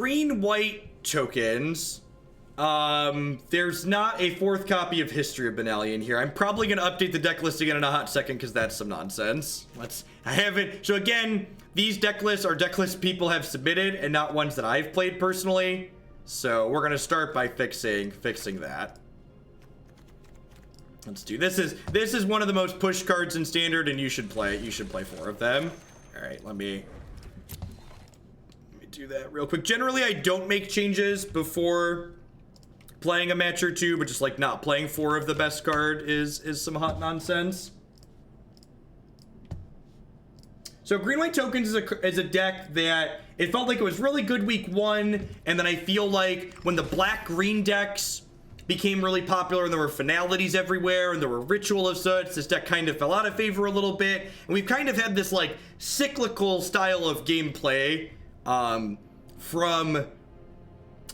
green-white tokens. There's not a 4th copy of History of Benalia in here. I'm probably going to update the deck list again in a hot second because that's some nonsense. I haven't. So again, these deck lists are deck lists people have submitted and not ones that I've played personally. So we're going to start by fixing that. Let's do this. This is one of the most pushed cards in Standard, and you should play 4 of them. All right, let me do that real quick. Generally, I don't make changes before playing a match or two, but just like not playing 4 of the best card is some hot nonsense. So green-white tokens is a deck that it felt like it was really good week 1, and then I feel like when the black-green decks became really popular and there were finalities everywhere and there were ritual of such, this deck kind of fell out of favor a little bit, and we've kind of had this like cyclical style of gameplay from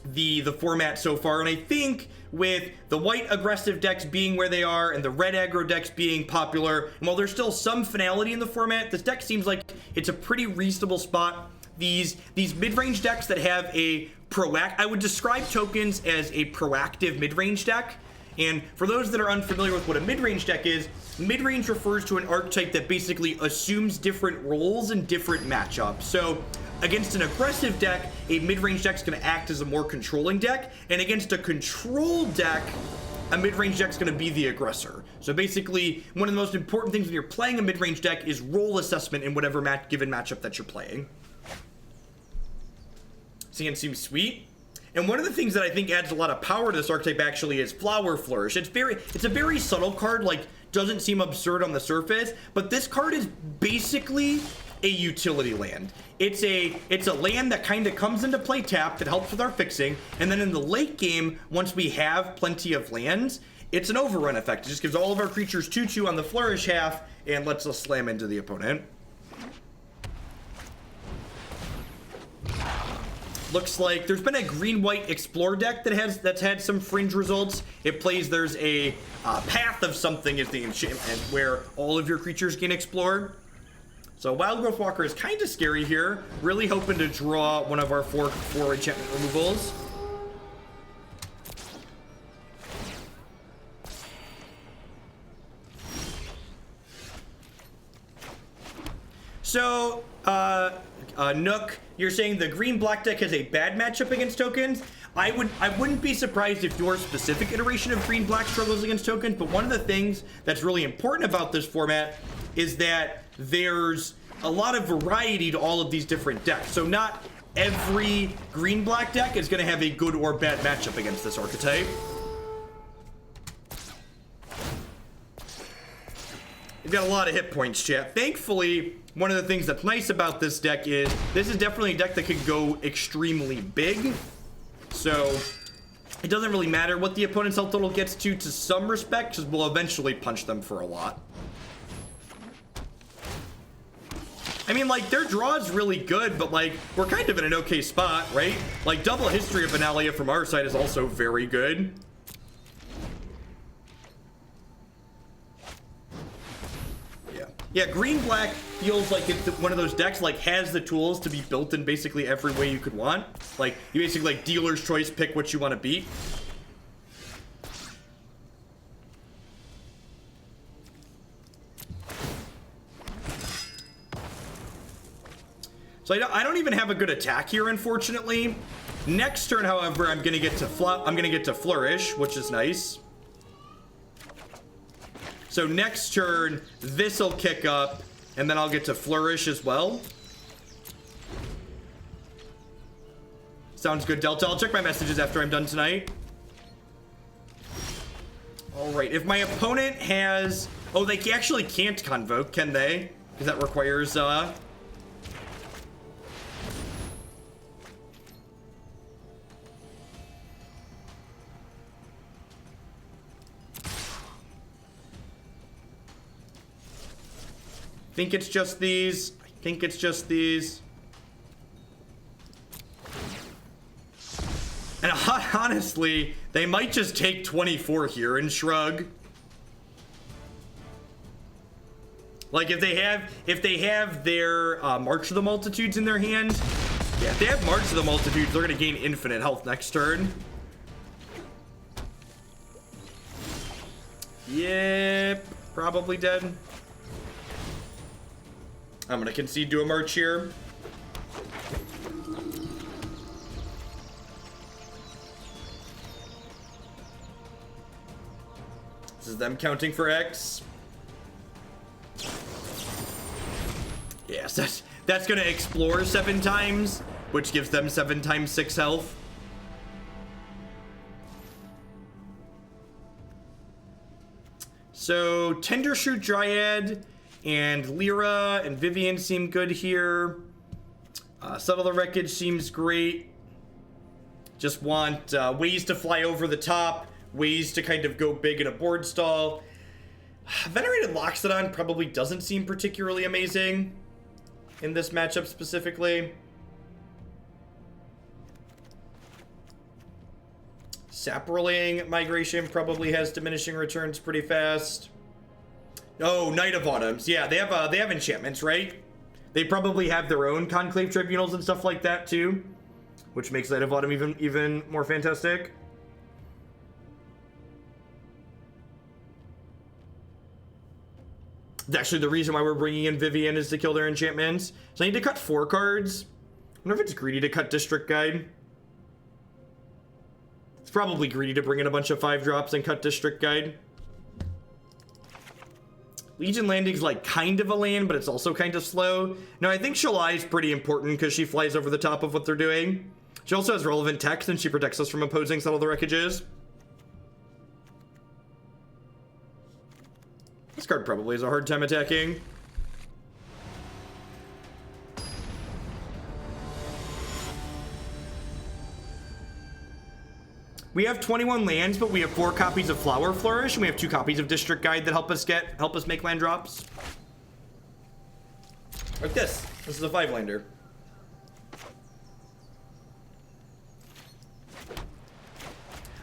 the format so far. And I think with the white aggressive decks being where they are and the red aggro decks being popular, and while there's still some finality in the format, this deck seems like it's a pretty reasonable spot. These mid-range decks that have a I would describe tokens as a proactive mid-range deck. And for those that are unfamiliar with what a mid-range deck is, mid-range refers to an archetype that basically assumes different roles and different matchups. So against an aggressive deck, a mid-range deck is going to act as a more controlling deck, and against a control deck, a mid-range deck is going to be the aggressor. So basically, one of the most important things when you're playing a mid-range deck is role assessment in whatever given matchup that you're playing. Seems sweet. And one of the things that I think adds a lot of power to this archetype actually is Flower Flourish. It's a very subtle card, like doesn't seem absurd on the surface, but this card is basically a utility land. It's a land that kind of comes into play tapped that helps with our fixing, and then in the late game, once we have plenty of lands, it's an overrun effect. It just gives all of our creatures 2/2 on the Flourish half and lets us slam into the opponent. Looks like there's been a green-white Explore deck that's had some fringe results. It plays, there's a Path of something is the enchantment where all of your creatures can explore. So Wild Growth Walker is kind of scary here. Really hoping to draw one of our four enchantment removals. So, Nook, you're saying the green-black deck has a bad matchup against tokens. I wouldn't be surprised if your specific iteration of green-black struggles against tokens, but one of the things that's really important about this format is that there's a lot of variety to all of these different decks. So not every green-black deck is going to have a good or bad matchup against this archetype. We've got a lot of hit points, chat. Thankfully, one of the things that's nice about this deck is this is definitely a deck that could go extremely big. So it doesn't really matter what the opponent's health total gets to some respect, because we'll eventually punch them for a lot. I mean, like, their draw is really good, but, like, we're kind of in an okay spot, right? Like, double History of Benalia from our side is also very good. Yeah, green-black feels like it's one of those decks, like, has the tools to be built in basically every way you could want. Like, you basically, like, dealer's choice, pick what you want to beat. So I don't even have a good attack here, unfortunately. Next turn, however, I'm gonna get to Flourish, which is nice. So next turn, this'll kick up, and then I'll get to Flourish as well. Sounds good, Delta. I'll check my messages after I'm done tonight. All right, if my opponent has... Oh, they actually can't Convoke, can they? Because that requires... I think it's just these. And honestly, they might just take 24 here and shrug. Like if they have their March of the Multitudes in their hand, Yeah, if they have March of the Multitudes, they're going to gain infinite health next turn. Yep, probably dead. I'm going to concede to a March here. This is them counting for X. Yes, that's going to explore 7 times, which gives them 7 times 6 health. So Tendershoot Dryad and Lyra and Vivian seem good here. Settle the Wreckage seems great. Just want ways to fly over the top, ways to kind of go big in a board stall. Venerated Loxodon probably doesn't seem particularly amazing in this matchup specifically. Saproling Migration probably has diminishing returns pretty fast. Oh, Knight of Autumns. Yeah, they have enchantments, right? They probably have their own Conclave Tribunals and stuff like that too, which makes Knight of Autumn even more fantastic. Actually, the reason why we're bringing in Vivian is to kill their enchantments. So I need to cut 4 cards. I wonder if it's greedy to cut District Guide. It's probably greedy to bring in a bunch of 5-drops and cut District Guide. Legion Landing's like kind of a land, but it's also kind of slow. No, I think Shalai is pretty important because she flies over the top of what they're doing. She also has relevant text and she protects us from opposing Settle the Wreckages. This card probably has a hard time attacking. We have 21 lands, but we have 4 copies of Flower Flourish, and we have 2 copies of District Guide that help us make land drops. Like this. This is a 5-lander.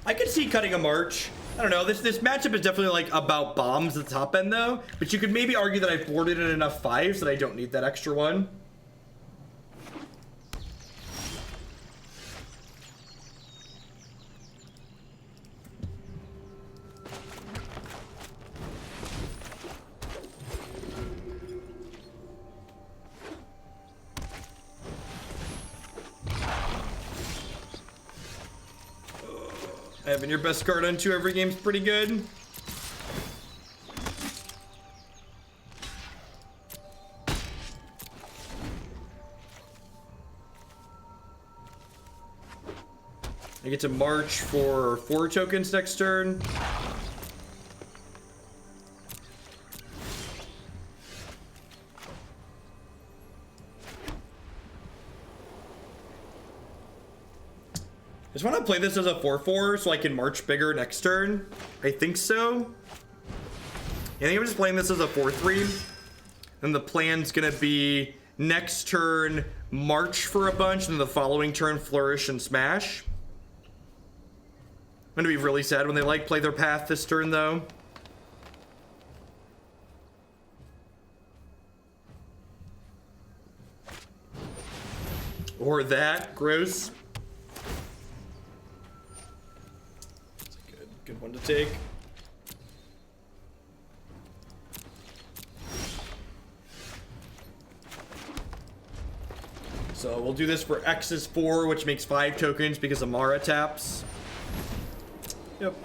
I could see cutting a March. I don't know, this matchup is definitely like about bombs at the top end though, but you could maybe argue that I've boarded in enough 5s that I don't need that extra one. Having your best card on 2 every game's pretty good. I get to march for 4 tokens next turn. I just want to play this as a 4/4 so I can march bigger next turn. I think so. I think I'm just playing this as a 4/3. And the plan's going to be next turn, march for a bunch, and the following turn, flourish and smash. I'm going to be really sad when they like play their path this turn though. Or that, gross. Good one to take. So we'll do this for X is 4, which makes 5 tokens because Emmara taps. Yep.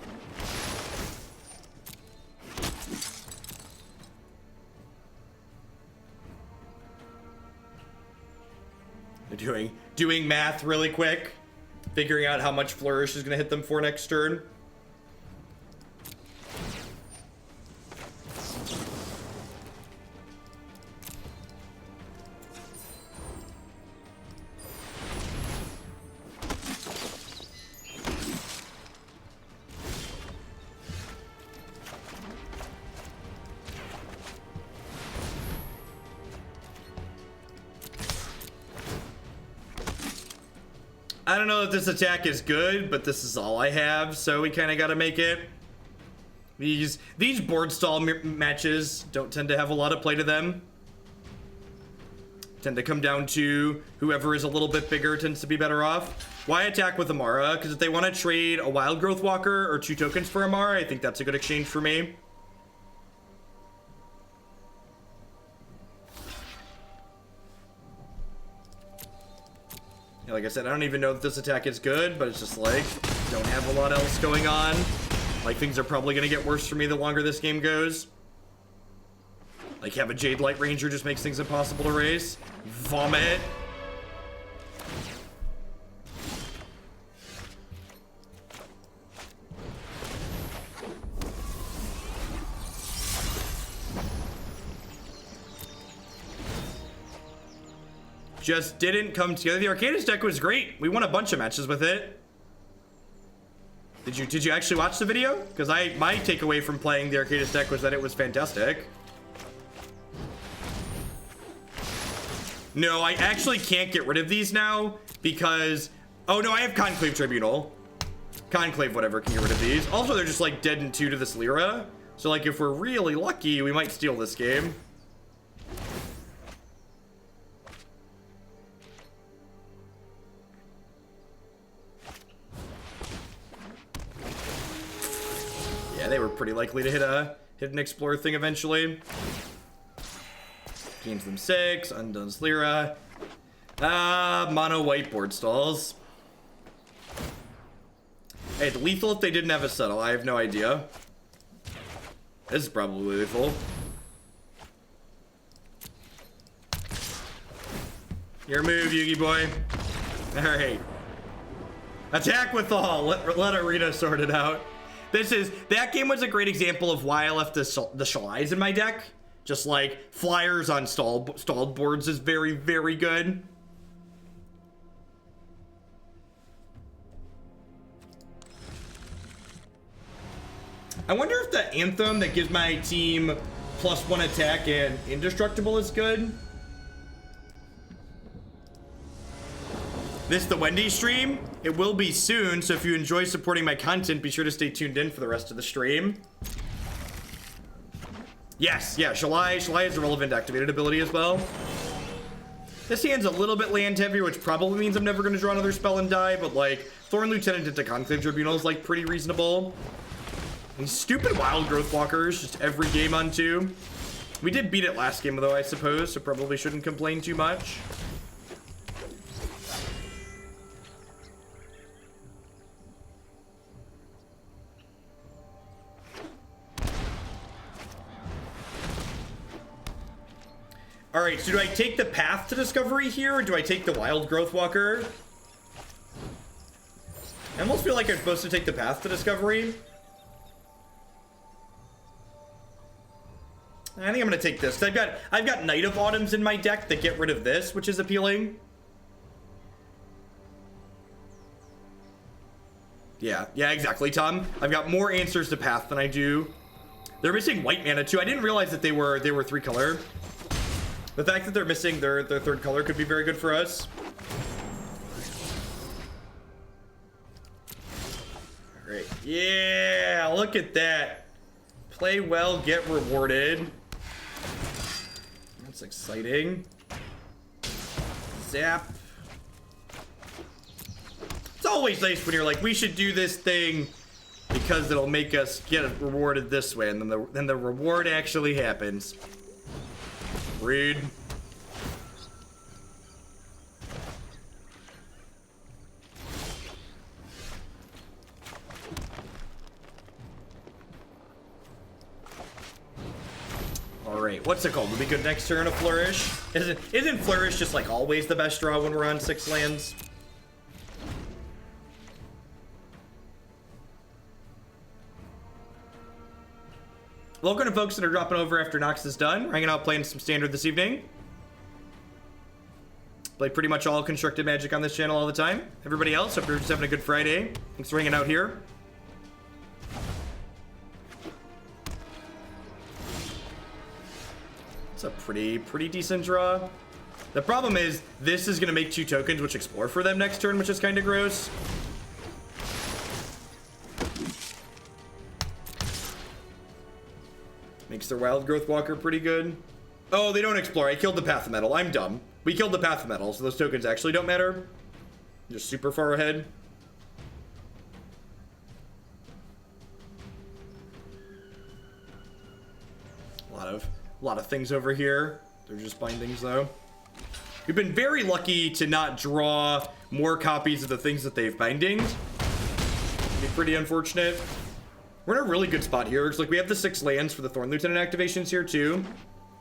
They're doing math really quick, figuring out how much Flourish is going to hit them for next turn. I don't know if this attack is good, but this is all I have, so we kind of got to make it. These board stall matches don't tend to have a lot of play to them. tend to come down to whoever is a little bit bigger tends to be better off. Why attack with Emmara? Because if they want to trade a Wild Growth Walker or 2 tokens for Emmara, I think that's a good exchange for me. Yeah, like I said, I don't even know if this attack is good, but it's just like, don't have a lot else going on. Like, things are probably going to get worse for me the longer this game goes. Like, have a Jade Light Ranger just makes things impossible to race. Vomit. Just didn't come together. The Arcadis deck was great. We won a bunch of matches with it. Did you actually watch the video? Because my takeaway from playing the Arcadis deck was that it was fantastic. No, I actually can't get rid of these now because... Oh, no, I have Conclave Tribunal. Conclave, whatever, can get rid of these. Also, they're just, like, dead in 2 to this Lyra. So, like, if we're really lucky, we might steal this game. Yeah, they were pretty likely to hit an Explorer thing eventually. Gains them 6, undoes Lyra. Mono whiteboard stalls. Hey, it's lethal if they didn't have a settle. I have no idea. This is probably lethal. Your move, Yugi boy. Alright. Attack with all. Let Arena sort it out. That game was a great example of why I left the Shalais in my deck. Just like flyers on stalled boards is very, very good. I wonder if the Anthem that gives my team +1 attack and indestructible is good. This is the Wendy stream. It will be soon, so if you enjoy supporting my content, be sure to stay tuned in for the rest of the stream. Yes, yeah, Shalai is a relevant activated ability as well. This hand's a little bit land heavy, which probably means I'm never going to draw another spell and die, but like, Thorn Lieutenant into Conclave Tribunal is like pretty reasonable. These stupid Wild Growth Walkers, just every game on 2. We did beat it last game though, I suppose, so probably shouldn't complain too much. Alright, so do I take the Path to Discovery here, or do I take the Wild Growth Walker? I almost feel like I'm supposed to take the Path to Discovery. I think I'm gonna take this. I've got Night of Autumns in my deck that get rid of this, which is appealing. Yeah, exactly, Tom. I've got more answers to Path than I do. They're missing white mana too. I didn't realize that they were 3 color. The fact that they're missing their 3rd color could be very good for us. All right. Yeah, look at that. Play well, get rewarded. That's exciting. Zap. It's always nice when you're like, we should do this thing because it'll make us get rewarded this way, and then the reward actually happens. Rude. Alright, what's it called? Will be good next turn, a Flourish? Isn't Flourish just like always the best draw when we're on 6 lands? Welcome to folks that are dropping over after Nox is done. We're hanging out playing some Standard this evening. Play pretty much all Constructed Magic on this channel all the time. Everybody else, hope you're just having a good Friday. Thanks for hanging out here. It's a pretty decent draw. The problem is, this is going to make 2 tokens which explore for them next turn, which is kind of gross. Makes their Wild Growth Walker pretty good. Oh, they don't explore. I killed the Path of Metal. I'm dumb. We killed the Path of Metal, so those tokens actually don't matter. Just super far ahead. A lot of things over here. They're just bindings, though. We've been very lucky to not draw more copies of the things that they've bindinged. It'd be pretty unfortunate. We're in a really good spot here. It's like we have the 6 lands for the Thorn Lieutenant activations here, too.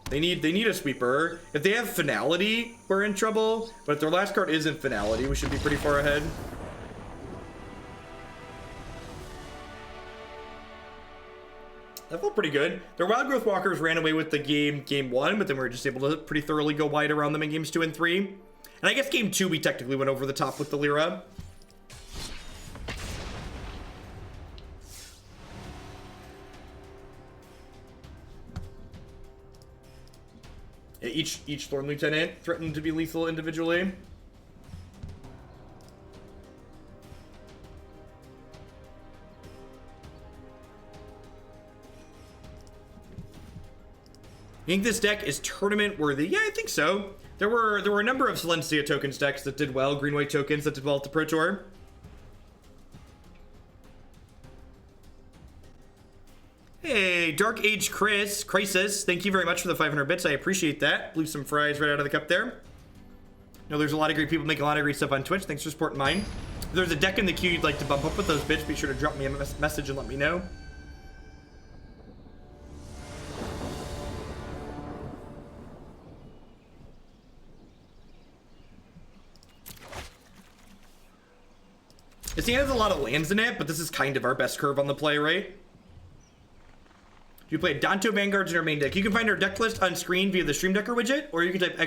They need a sweeper. If they have Finality, we're in trouble. But if their last card isn't Finality, we should be pretty far ahead. That felt pretty good. Their Wild Growth Walkers ran away with the game 1, but then we were just able to pretty thoroughly go wide around them in games 2 and 3. And I guess game 2, we technically went over the top with the Lyra. Each Thorn Lieutenant threatened to be lethal individually. You think this deck is tournament worthy? Yeah, I think so. There were a number of Selesnya tokens decks that did well, green-white tokens that did well at the Pro Tour. Hey, Dark Age Crisis, thank you very much for the 500 bits. I appreciate that. Blew some fries right out of the cup there. No, there's a lot of great people making a lot of great stuff on Twitch. Thanks for supporting mine. If there's a deck in the queue you'd like to bump up with those bits, be sure to drop me a message and let me know. This hand has a lot of lands in it, but this is kind of our best curve on the play, right? You play Danto Vanguards in our main deck. You can find our deck list on screen via the Stream Decker widget, or you can type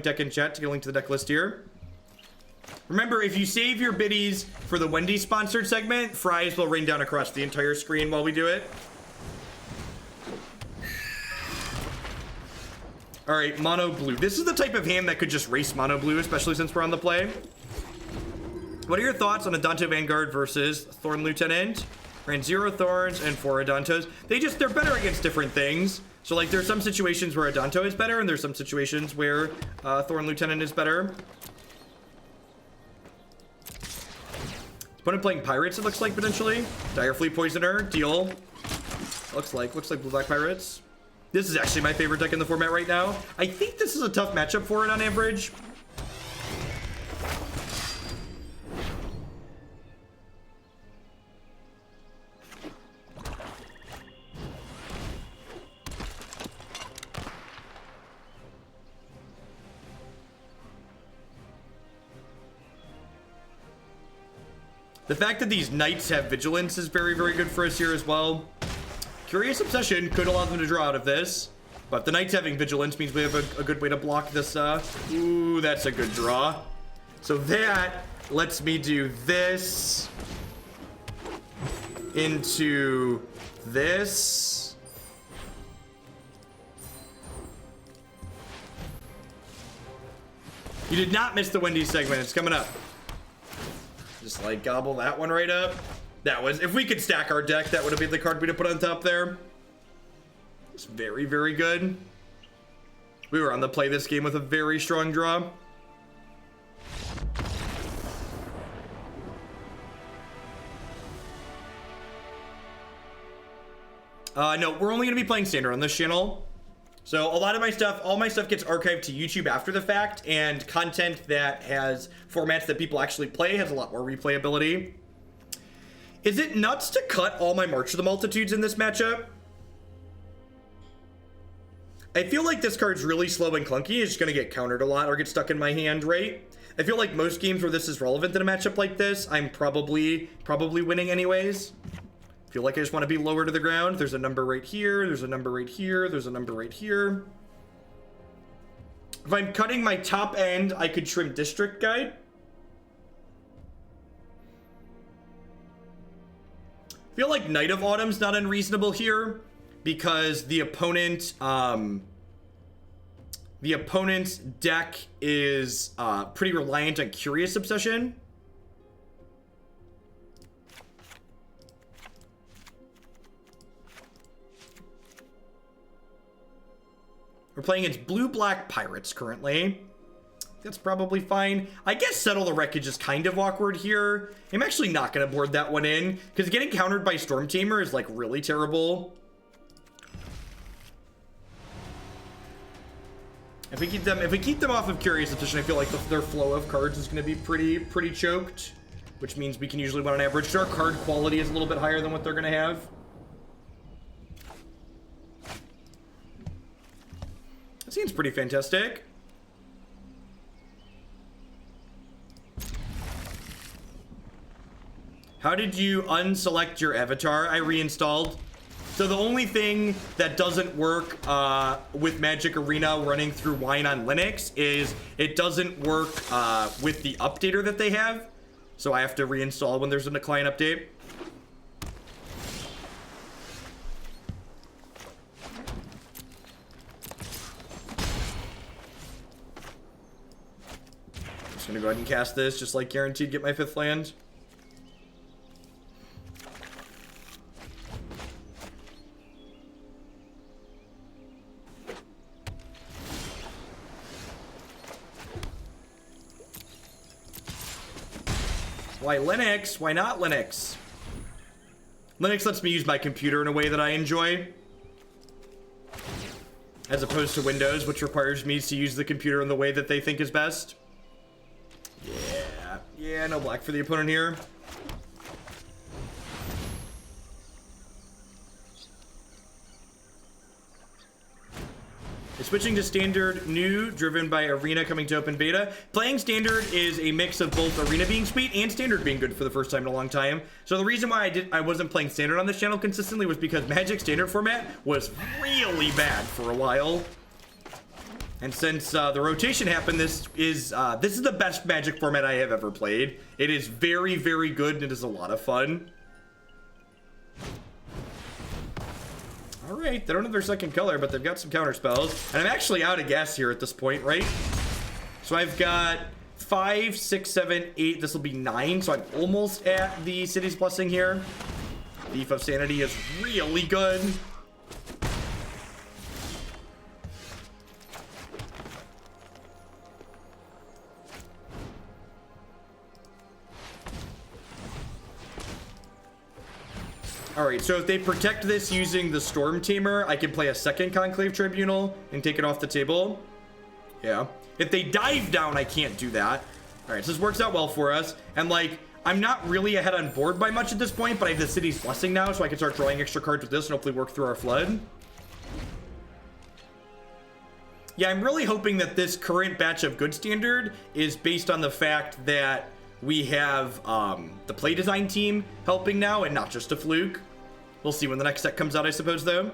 !deck in chat to get a link to the deck list here. Remember, if you save your biddies for the Wendy sponsored segment, fries will rain down across the entire screen while we do it. All right, mono blue. This is the type of hand that could just race mono blue, especially since we're on the play. What are your thoughts on a Danto Vanguard versus Thorn Lieutenant? Ran 0 Thorns and 4 Adantos. They're better against different things. So like there's some situations where Adanto is better and there's some situations where Thorn Lieutenant is better. Opponent playing Pirates, it looks like, potentially. Direfleet Poisoner, deal. Looks like Blue-Black Pirates. This is actually my favorite deck in the format right now. I think this is a tough matchup for it on average. The fact that these Knights have Vigilance is very, very good for us here as well. Curious Obsession could allow them to draw out of this. But the Knights having Vigilance means we have a good way to block this. Ooh, that's a good draw. So that lets me do this into this. You did not miss the Wendy segment. It's coming up. Just like gobble that one right up. That was, if we could stack our deck, that would have been the card we'd have put on top there. It's very, very good. We were on the play this game with a very strong draw. No, we're only going to be playing standard on this channel. So a lot of my stuff, all my stuff gets archived to YouTube after the fact, and content that has formats that people actually play has a lot more replayability. Is it nuts to cut all my March of the Multitudes in this matchup? I feel like this card's really slow and clunky. It's just going to get countered a lot or get stuck in my hand, right? I feel like most games where this is relevant in a matchup like this, I'm probably winning anyways. Feel like I just want to be lower to the ground. There's a number right here. There's a number right here. There's a number right here. If I'm cutting my top end, I could trim District Guide. Feel like Knight of Autumn's not unreasonable here because the opponent's deck is pretty reliant on Curious Obsession. We're playing against Blue-Black Pirates currently. That's probably fine. I guess Settle the Wreckage is kind of awkward here. I'm actually not going to board that one in, because getting countered by Storm Tamer is, like, really terrible. If we keep them off of Curious Obsession, I feel like their flow of cards is going to be pretty choked, which means we can usually win on average. Our card quality is a little bit higher than what they're going to have. That seems pretty fantastic. How did you unselect your avatar? I reinstalled. So the only thing that doesn't work with Magic Arena running through Wine on Linux is it doesn't work with the updater that they have. So I have to reinstall when there's a client update. Just gonna go ahead and cast this, just like guaranteed get my 5th land. Why Linux? Why not Linux? Linux lets me use my computer in a way that I enjoy, as opposed to Windows, which requires me to use the computer in the way that they think is best. Yeah, no black for the opponent here. Switching to Standard, new, driven by Arena coming to open beta. Playing Standard is a mix of both Arena being sweet and Standard being good for the first time in a long time. So the reason why I wasn't playing Standard on this channel consistently was because Magic Standard format was really bad for a while. And since the rotation happened, this is the best Magic format I have ever played. It is very, very good, and it is a lot of fun. Alright, they don't have their second color, but they've got some counter spells. And I'm actually out of gas here at this point, right? So I've got 5, 6, 7, 8. This will be 9, so I'm almost at the City's Blessing here. Thief of Sanity is really good. Alright, so if they protect this using the Storm Tamer, I can play a second Conclave Tribunal and take it off the table. Yeah. If they dive down, I can't do that. Alright, so this works out well for us. And, like, I'm not really ahead on board by much at this point, but I have the City's Blessing now, so I can start drawing extra cards with this and hopefully work through our Flood. Yeah, I'm really hoping that this current batch of good Standard is based on the fact that we have the play design team helping now and not just a fluke. We'll see when the next set comes out, I suppose, though.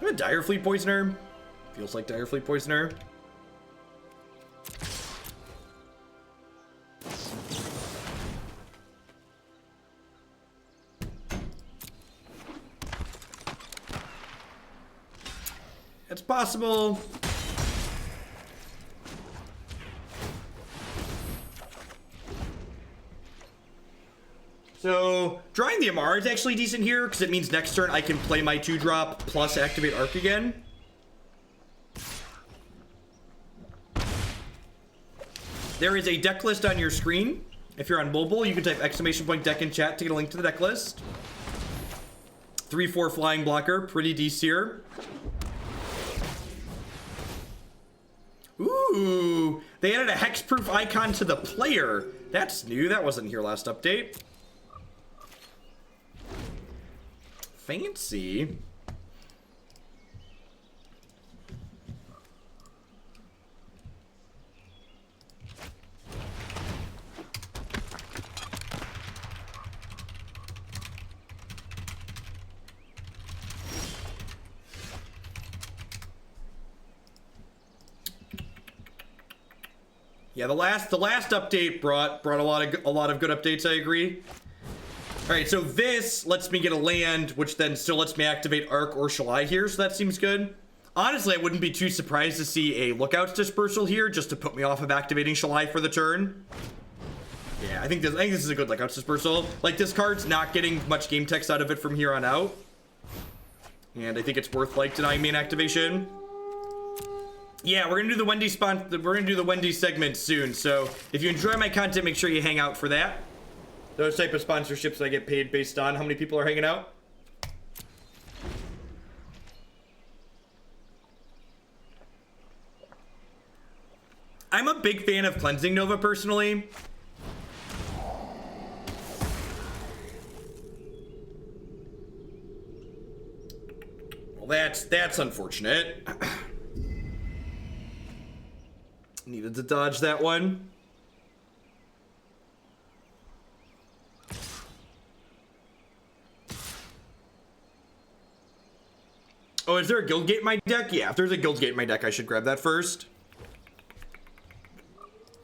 A Dire Fleet Poisoner. Feels like Dire Fleet Poisoner. It's possible. So, drawing the Emmara is actually decent here, because it means next turn I can play my 2-drop plus activate Arc again. There is a deck list on your screen. If you're on mobile, you can type !deck in chat to get a link to the deck list. 3/4 flying blocker, pretty D-tier. Ooh, they added a hexproof icon to the player. That's new. That wasn't here last update. Fancy. Yeah, the last update brought a lot of good updates, I agree. All right, so this lets me get a land, which then still lets me activate Arc or Shalai here, so that seems good. Honestly, I wouldn't be too surprised to see a Lookouts Dispersal here just to put me off of activating Shalai for the turn. Yeah, I think this is a good Lookouts Dispersal. Like, this card's not getting much game text out of it from here on out. And I think it's worth, like, denying main activation. Yeah, we're gonna do the Wendy segment soon. So if you enjoy my content, make sure you hang out for that. Those type of sponsorships I get paid based on how many people are hanging out. I'm a big fan of Cleansing Nova personally. Well, that's unfortunate. Needed to dodge that one. Oh, is there a Guildgate in my deck? Yeah, if there's a Guildgate in my deck, I should grab that first.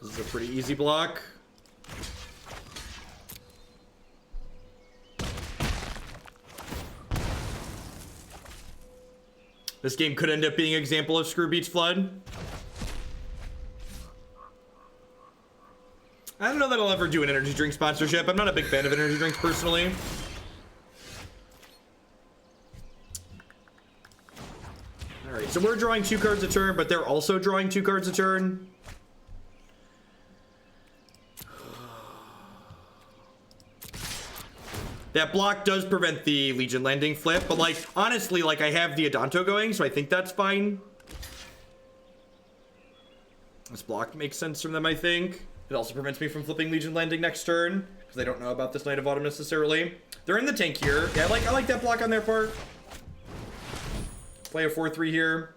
This is a pretty easy block. This game could end up being an example of Screw Beats Flood. I don't know that I'll ever do an energy drink sponsorship. I'm not a big fan of energy drinks personally. Alright, so we're drawing 2 cards a turn, but they're also drawing 2 cards a turn. That block does prevent the Legion landing flip, but like, honestly, like I have the Adanto going, so I think that's fine. This block makes sense from them, I think. It also prevents me from flipping Legion landing next turn, because I don't know about this Knight of Autumn necessarily. They're in the tank here. Yeah, I like that block on their part. Play a 4-3 here.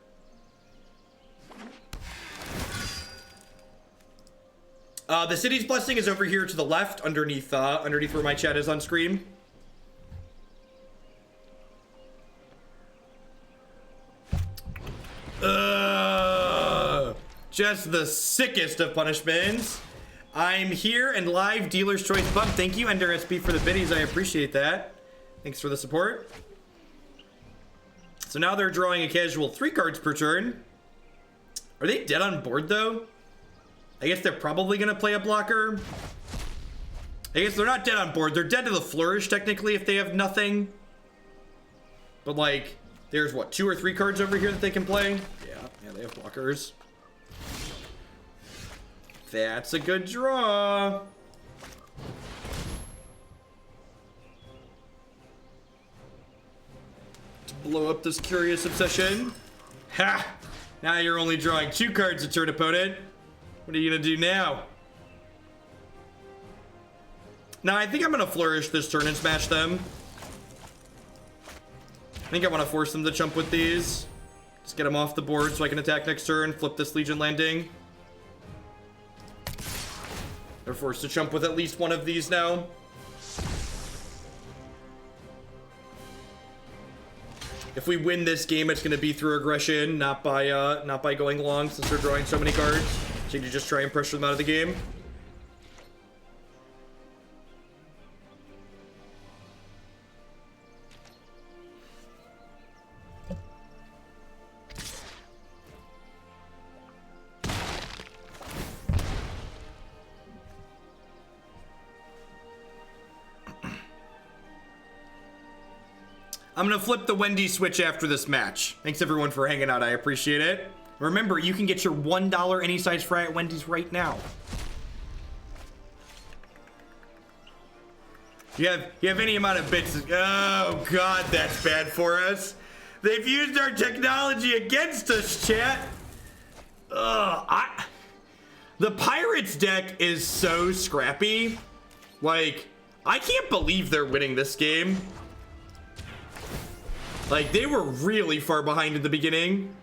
The City's Blessing is over here to the left, underneath where my chat is on screen. Just the sickest of punishments. I'm here and live Dealer's Choice Bump. Thank you, Ender SB, for the biddies. I appreciate that. Thanks for the support. So now they're drawing a casual 3 cards per turn. Are they dead on board, though? I guess they're probably going to play a blocker. I guess they're not dead on board. They're dead to the Flourish, technically, if they have nothing. But, like, there's, what, 2 or 3 cards over here that they can play? Yeah, they have blockers. That's a good draw. To blow up this Curious Obsession. Ha! Now you're only drawing 2 cards a turn, opponent. What are you gonna do now? Now, I think I'm gonna Flourish this turn and smash them. I think I want to force them to chump with these. Just get them off the board so I can attack next turn, flip this Legion landing. They're forced to chump with at least one of these now. If we win this game, it's going to be through aggression, not by going long, since they're drawing so many cards. So you just try and pressure them out of the game. I'm gonna flip the Wendy switch after this match. Thanks everyone for hanging out, I appreciate it. Remember, you can get your $1 any size fry at Wendy's right now. You have any amount of bits. Oh God, that's bad for us. They've used our technology against us, chat. The Pirates deck is so scrappy. Like, I can't believe they're winning this game. Like, they were really far behind in the beginning.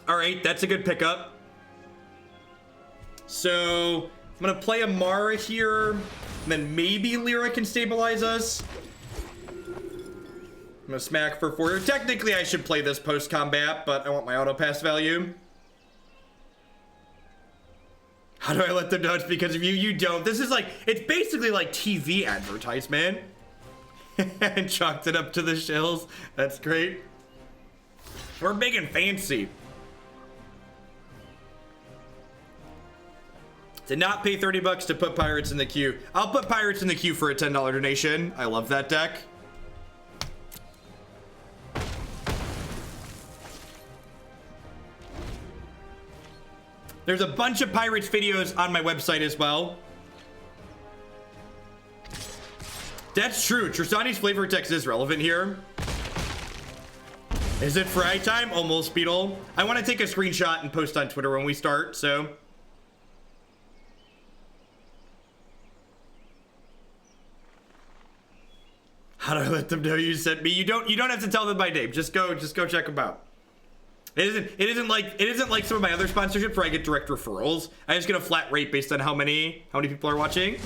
Alright, that's a good pickup. So, I'm gonna play Emmara here, and then maybe Lyra can stabilize us. I'm gonna smack for 4. Technically, I should play this post-combat, but I want my auto pass value. How do I let them know it's because of you? You don't. This is like, it's basically like TV advertisement. And chalked it up to the shells. That's great. We're big and fancy. To not pay 30 bucks to put pirates in the queue. I'll put pirates in the queue for a $10 donation. I love that deck. There's a bunch of pirates videos on my website as well. That's true. Tristani's flavor text is relevant here. Is it fry time? Almost, Beetle. I want to take a screenshot and post on Twitter when we start, so. How do I let them know you sent me? You don't have to tell them my name. Just go check them out. It isn't like some of my other sponsorships where I get direct referrals. I just get a flat rate based on how many people are watching.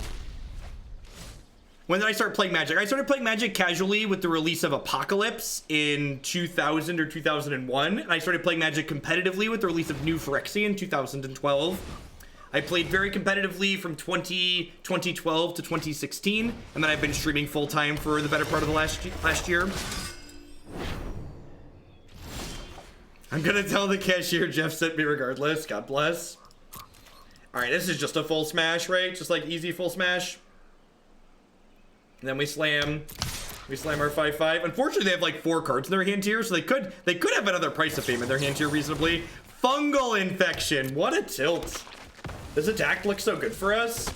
When did I start playing Magic? I started playing Magic casually with the release of Apocalypse in 2000 or 2001. And I started playing Magic competitively with the release of New Phyrexia in 2012. I played very competitively from 2012 to 2016. And then I've been streaming full-time for the better part of the last year. I'm gonna tell the cashier Jeff sent me regardless. God bless. All right, this is just a full smash, right? Just like easy full smash. And then we slam our 5/5. Unfortunately, they have like 4 cards in their hand tier, so they could have another Price of Fame in their hand tier reasonably. Fungal Infection. What a tilt. This attack looks so good for us.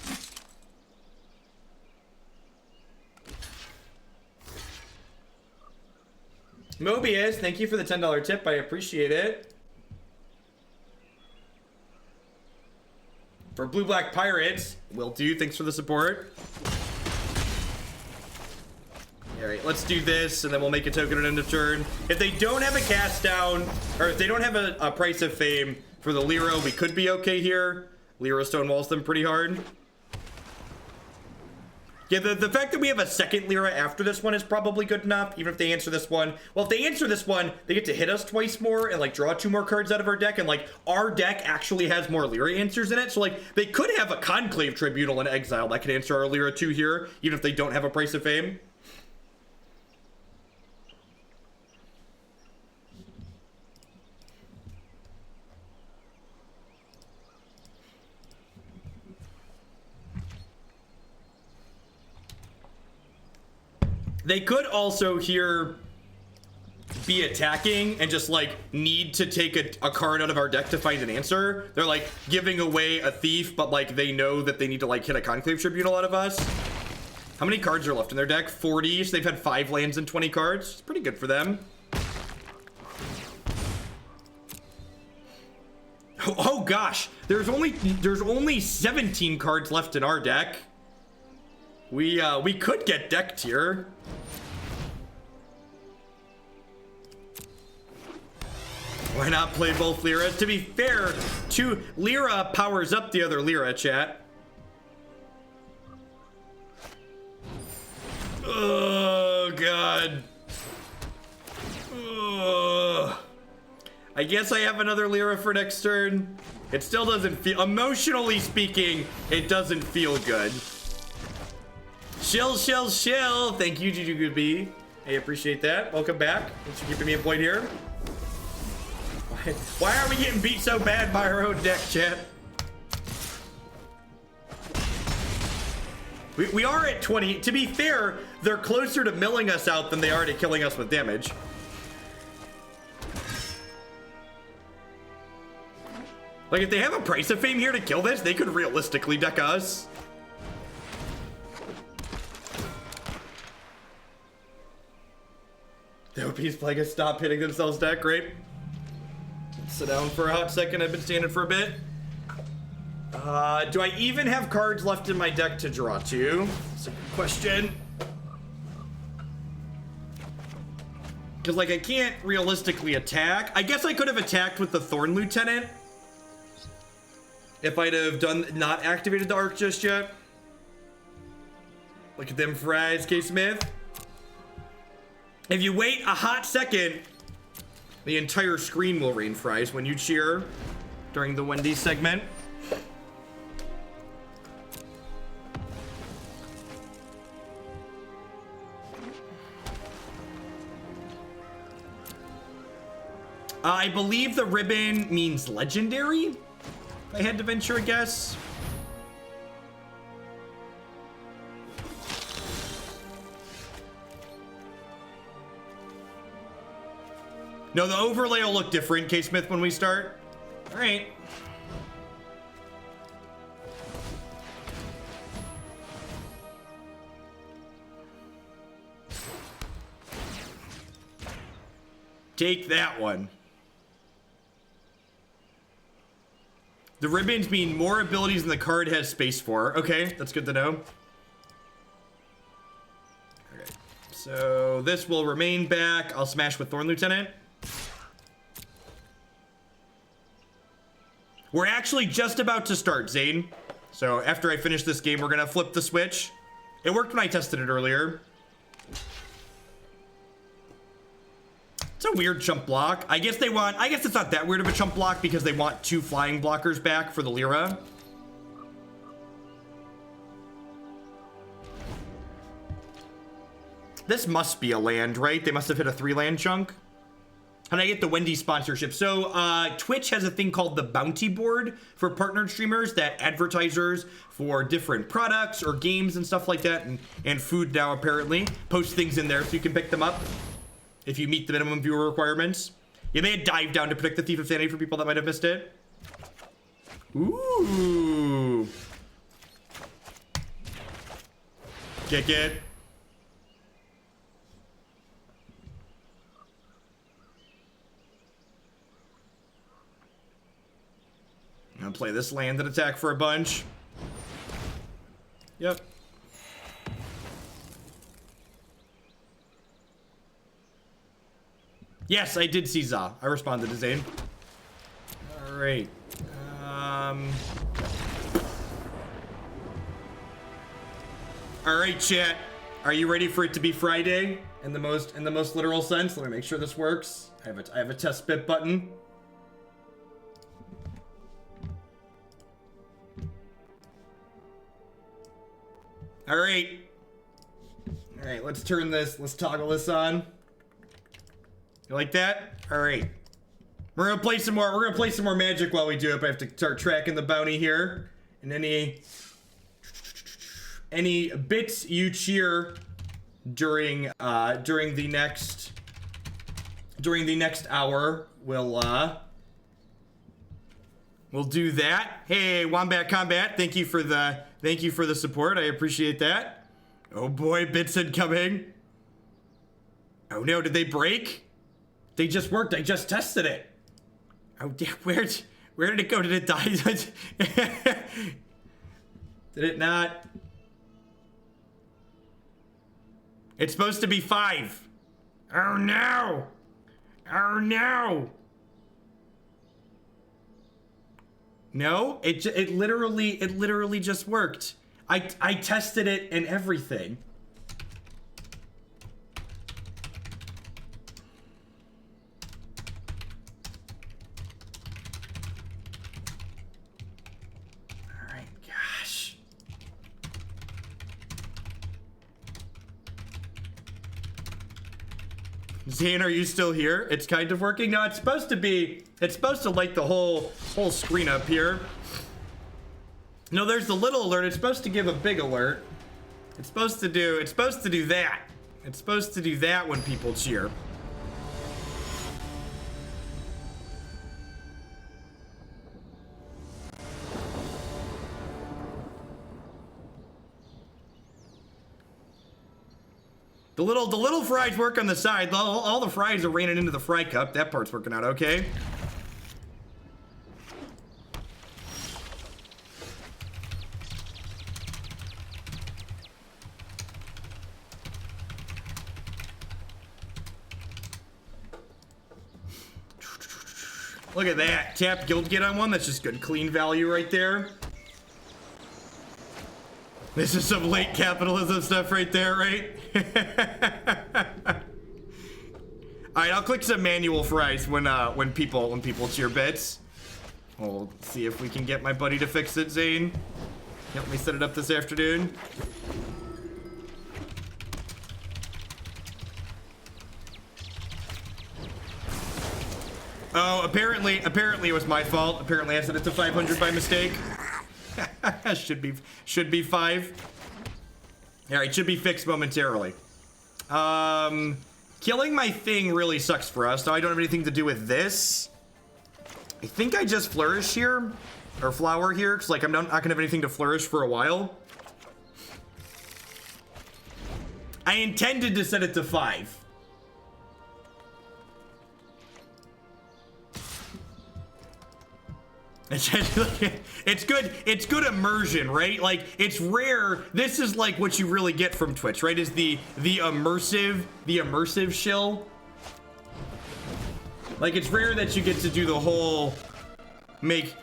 Mobius, thank you for the $10 tip. I appreciate it. For Blue Black Pirates, will do. Thanks for the support. All right, let's do this, and then we'll make a token at end of turn. If they don't have a cast down, or if they don't have a Price of Fame for the Lyra, we could be okay here. Lyra stonewalls them pretty hard. Yeah, the fact that we have a second Lyra after this one is probably good enough, even if they answer this one. Well, if they answer this one, they get to hit us twice more and, like, draw 2 more cards out of our deck, and, like, our deck actually has more Lyra answers in it. So, like, they could have a Conclave Tribunal in Exile that could answer our Lyra 2 here, even if they don't have a Price of Fame. They could also here be attacking and just like need to take a card out of our deck to find an answer. They're like giving away a thief, but like they know that they need to like hit a Conclave Tribunal out of us. How many cards are left in their deck? 40. So they've had 5 lands and 20 cards. It's pretty good for them. Oh gosh, there's only 17 cards left in our deck. We could get deck tier. Why not play both Lyras? To be fair, Lyra powers up the other Lyra, chat. Oh, God. Ugh. I guess I have another Lyra for next turn. It still doesn't feel, emotionally speaking, it doesn't feel good. Shill. Thank you, Juju Goodbee. I appreciate that. Welcome back. Thanks for keeping me employed here. Why are we getting beat so bad by our own deck, chat? We are at 20. To be fair, they're closer to milling us out than they are to killing us with damage. Like, if they have a Price of Fame here to kill this, they could realistically deck us. The OP's playing a stop hitting themselves deck, great. Sit down for a hot second. I've been standing for a bit. Do I even have cards left in my deck to draw to? That's a good question. Because, like, I can't realistically attack. I guess I could have attacked with the Thorn Lieutenant if I'd have not activated the Arc just yet. Look at them fries, K. Smith. If you wait a hot second, the entire screen will rain fries when you cheer during the Wendy's segment. I believe the ribbon means legendary, if I had to venture a guess. No, the overlay will look different, K-Smith, when we start. All right. Take that one. The ribbons mean more abilities than the card has space for. Okay, that's good to know. Okay, so this will remain back. I'll smash with Thorn Lieutenant. We're actually just about to start, Zane. So after I finish this game, we're gonna flip the switch. It worked when I tested it earlier. It's a weird chump block. I guess it's not that weird of a chump block because they want 2 flying blockers back for the Lyra. This must be a land, right? They must have hit a 3-land chunk. How did I get the Wendy sponsorship? So Twitch has a thing called the bounty board for partnered streamers that advertisers for different products or games and stuff like that, and food now apparently, post things in there so you can pick them up if you meet the minimum viewer requirements. You may have dived down to predict the Thief of Sanity for people that might have missed it. Ooh. Kick it. I'm gonna play this land and attack for a bunch. Yep. Yes, I did see Za. I responded to Zane. All right. All right, chat. Are you ready for it to be Friday in the most literal sense? Let me make sure this works. I have a test bit button. All right. All right, let's turn this. Let's toggle this on. You like that? All right. We're gonna play some more. We're gonna play some more Magic while we do it. But I have to start tracking the bounty here. And any bits you cheer during the next hour will we'll do that. Hey, Wombat Combat, thank you for the support. I appreciate that. Oh boy, bits incoming. Oh no, did they break? They just worked. I just tested it. Oh, where did it go? Did it die? Did it not? It's supposed to be 5. Oh no! Oh no! No, it literally just worked. I tested it and everything. All right, gosh. Zane, are you still here? It's kind of working. No, it's supposed to light the whole screen up here. No, there's the little alert. It's supposed to give a big alert. It's supposed to do that. It's supposed to do that when people cheer. The little fries work on the side. All the fries are raining into the fry cup. That part's working out okay. Look at that. Tap Guildgate on one. That's just good clean value right there. This is some late capitalism stuff right there, right? Alright, I'll click some manual fries when people cheer bits. We'll see if we can get my buddy to fix it, Zane. Help me set it up this afternoon. Oh, apparently it was my fault. Apparently I set it to 500 by mistake. should be 5. All right, should be fixed momentarily. Killing my thing really sucks for us. Now I don't have anything to do with this. I think I just flourish here, or flower here, because like I'm not gonna have anything to flourish for a while. I intended to set it to 5. It's good immersion, right? Like, it's rare. This is like what you really get from Twitch, right? Is the immersive shill. Like, it's rare that you get to do the whole make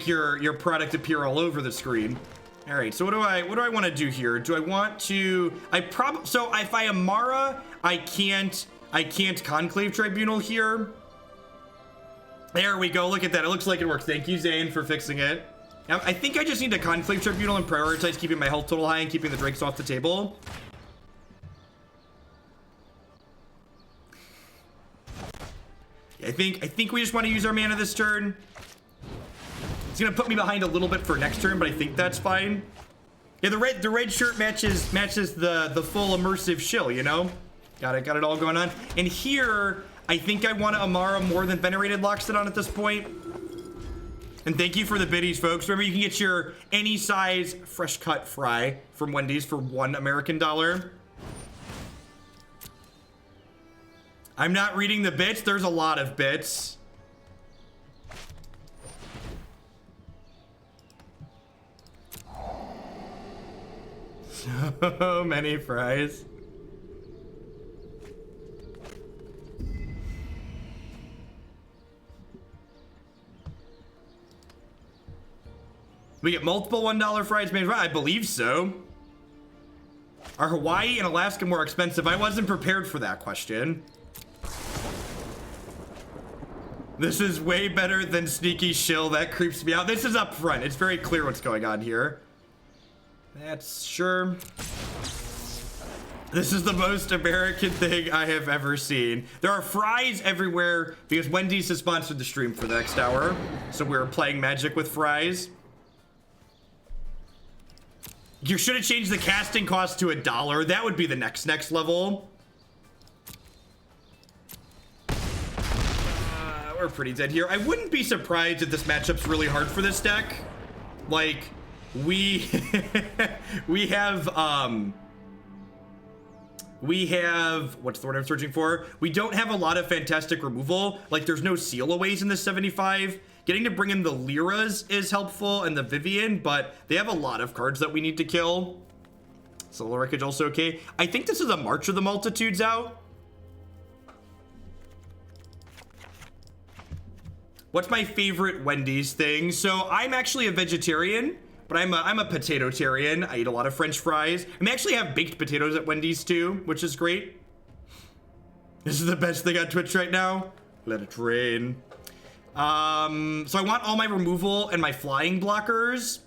your product appear all over the screen. All right, so what do I want to do here? Do I want to? So if I Emmara, I can't Conclave Tribunal here. There we go. Look at that. It looks like it works. Thank you, Zane, for fixing it. Now, I think I just need to Conclave Tribunal and prioritize keeping my health total high and keeping the drakes off the table. I think we just want to use our mana this turn. It's gonna put me behind a little bit for next turn, but I think that's fine. Yeah, the red shirt matches the full immersive shill, you know? Got it all going on. And here, I think I want to Emmara more than Venerated Loxodon at this point. And thank you for the biddies, folks. Remember, you can get your any size fresh cut fry from Wendy's for $1 American. I'm not reading the bits. There's a lot of bits. So many fries. We get multiple $1 fries made. I believe so. Are Hawaii and Alaska more expensive? I wasn't prepared for that question. This is way better than sneaky shill. That creeps me out. This is up front. It's very clear what's going on here. That's sure. This is the most American thing I have ever seen. There are fries everywhere because Wendy's has sponsored the stream for the next hour. So we're playing Magic with fries. You should have changed the casting cost to $1. That would be the next level. We're pretty dead here. I wouldn't be surprised if this matchup's really hard for this deck. Like, we have what's the word I'm searching for? We don't have a lot of fantastic removal. Like, there's no seal-aways in this 75. Getting to bring in the Lyras is helpful and the Vivian, but they have a lot of cards that we need to kill. Solar Wreckage also okay. I think this is a March of the Multitudes out. What's my favorite Wendy's thing? So I'm actually a vegetarian, but I'm a potato-tarian. I eat a lot of French fries. I actually have baked potatoes at Wendy's too, which is great. This is the best thing on Twitch right now. Let it rain. So I want all my removal and my flying blockers.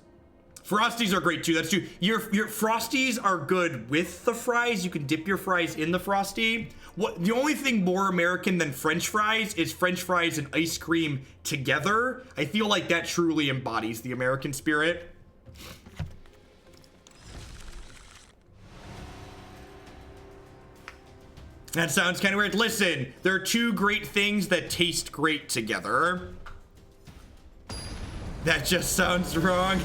Frosties are great too. That's true. Your Frosties are good with the fries. You can dip your fries in the Frosty. The only thing more American than French fries is French fries and ice cream together. I feel like that truly embodies the American spirit. That sounds kind of weird. Listen, there are two great things that taste great together. That just sounds wrong.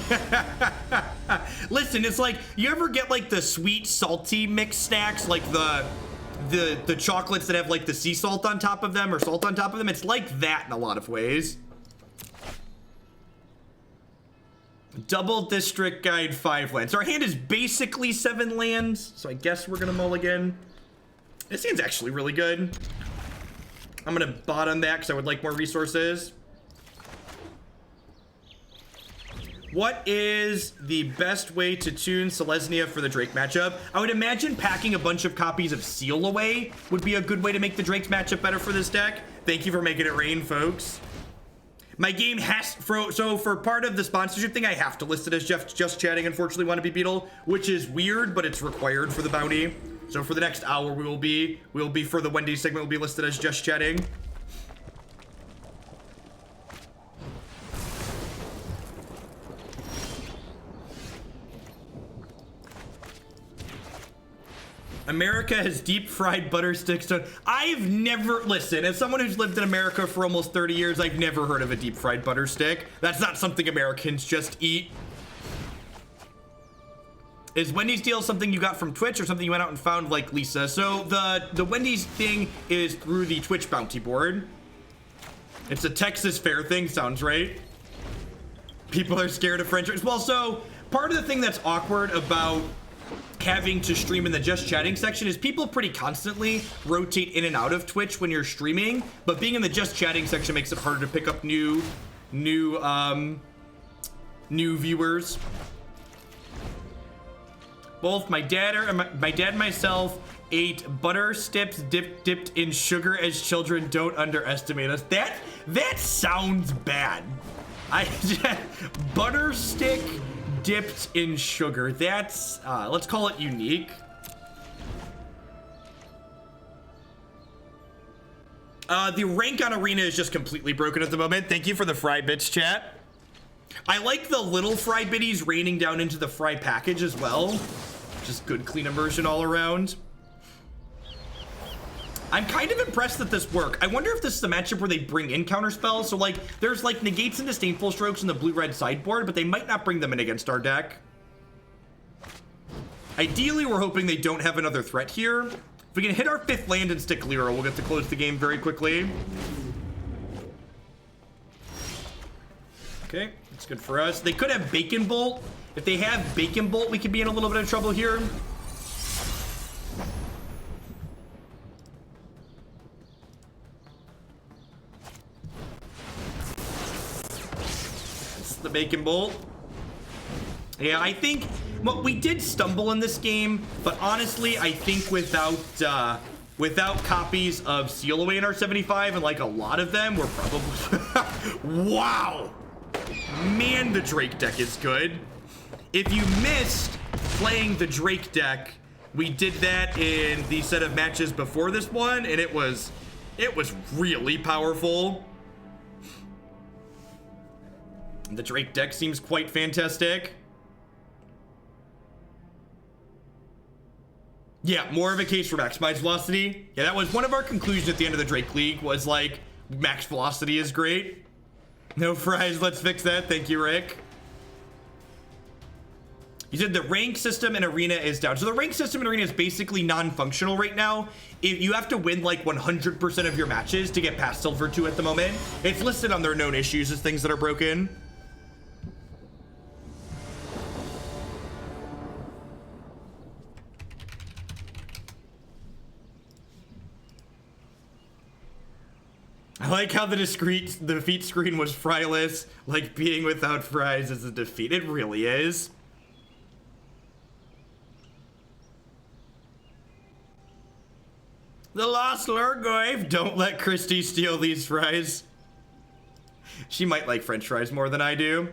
Listen, it's like, you ever get like the sweet salty mixed snacks, like the chocolates that have like the sea salt on top of them or salt on top of them? It's like that in a lot of ways. Double District Guide 5 lands. So our hand is basically 7 lands, so I guess we're gonna mulligan. This hand's actually really good. I'm gonna bottom that because I would like more resources. What is the best way to tune Selesnya for the Drake matchup? I would imagine packing a bunch of copies of Seal Away would be a good way to make the Drake's matchup better for this deck. Thank you for making it rain, folks. My game has, so for part of the sponsorship thing, I have to list it as just chatting, unfortunately, Wannabe Beetle, which is weird, but it's required for the bounty. So for the next hour, we'll be for the Wendy's segment, we'll be listed as just chatting. America has deep fried butter sticks. I've never, listen, as someone who's lived in America for almost 30 years, I've never heard of a deep fried butter stick. That's not something Americans just eat. Is Wendy's deal something you got from Twitch or something you went out and found, like Lisa? So the Wendy's thing is through the Twitch bounty board. It's a Texas fair thing, sounds right. People are scared of French fries. Well, so part of the thing that's awkward about having to stream in the just chatting section is people pretty constantly rotate in and out of Twitch when you're streaming, but being in the just chatting section makes it harder to pick up new viewers. Both my dad and myself ate butter sticks dipped in sugar as children. Don't underestimate us. That sounds bad. Butter stick dipped in sugar. That's let's call it unique. The rank on Arena is just completely broken at the moment. Thank you for the fry bits, chat. I like the little fry bitties raining down into the fry package as well. Just good clean immersion all around. I'm kind of impressed that this worked. I wonder if this is the matchup where they bring in counter spells. So like, there's like negates and disdainful strokes in the blue-red sideboard, but they might not bring them in against our deck. Ideally, we're hoping they don't have another threat here. If we can hit our 5th land and stick Lyra, we'll get to close the game very quickly. Okay, that's good for us. They could have Bacon Bolt. If they have Bacon Bolt, we could be in a little bit of trouble here. The Bacon Bolt. Yeah, I think, well, we did stumble in this game, but honestly, I think without copies of Seal Away in our 75, and like a lot of them, we're probably wow, man, the Drake deck is good. If you missed playing the Drake deck, we did that in the set of matches before this one, and it was really powerful. The Drake deck seems quite fantastic. Yeah, more of a case for maximized velocity. Yeah, that was one of our conclusions at the end of the Drake League, was like, max velocity is great. No fries, let's fix that. Thank you, Rick. You said the rank system in Arena is down. So the rank system in Arena is basically non-functional right now. If you have to win like 100% of your matches to get past Silver 2 at the moment. It's listed on their known issues as things that are broken. I like how the defeat screen was fryless, like being without fries is a defeat. It really is. The Lost Lurgoyf, don't let Christy steal these fries. She might like French fries more than I do.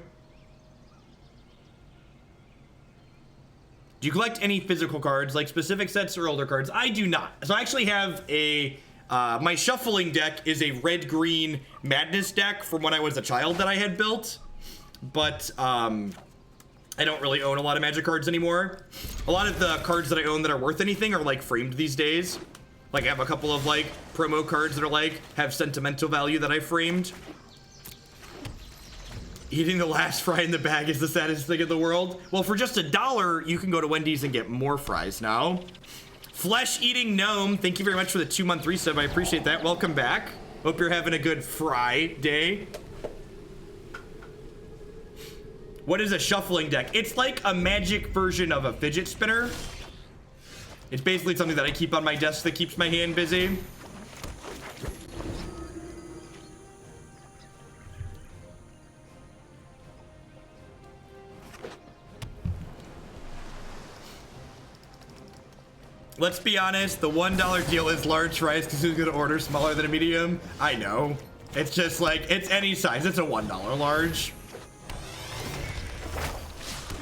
Do you collect any physical cards, like specific sets or older cards? I do not. So I actually have a... my shuffling deck is a red-green madness deck from when I was a child that I had built, but I don't really own a lot of Magic cards anymore. A lot of the cards that I own that are worth anything are like framed these days. Like I have a couple of like promo cards that are like have sentimental value that I framed. Eating the last fry in the bag is the saddest thing in the world. Well, for just $1, you can go to Wendy's and get more fries now. Flesh-eating gnome, thank you very much for the 2-month resub. I appreciate that. Welcome back. Hope you're having a good fry day. What is a shuffling deck? It's like a Magic version of a fidget spinner. It's basically something that I keep on my desk that keeps my hand busy. Let's be honest, the $1 deal is large fries because who's gonna order smaller than a medium? I know. It's just like, it's any size. It's a $1 large.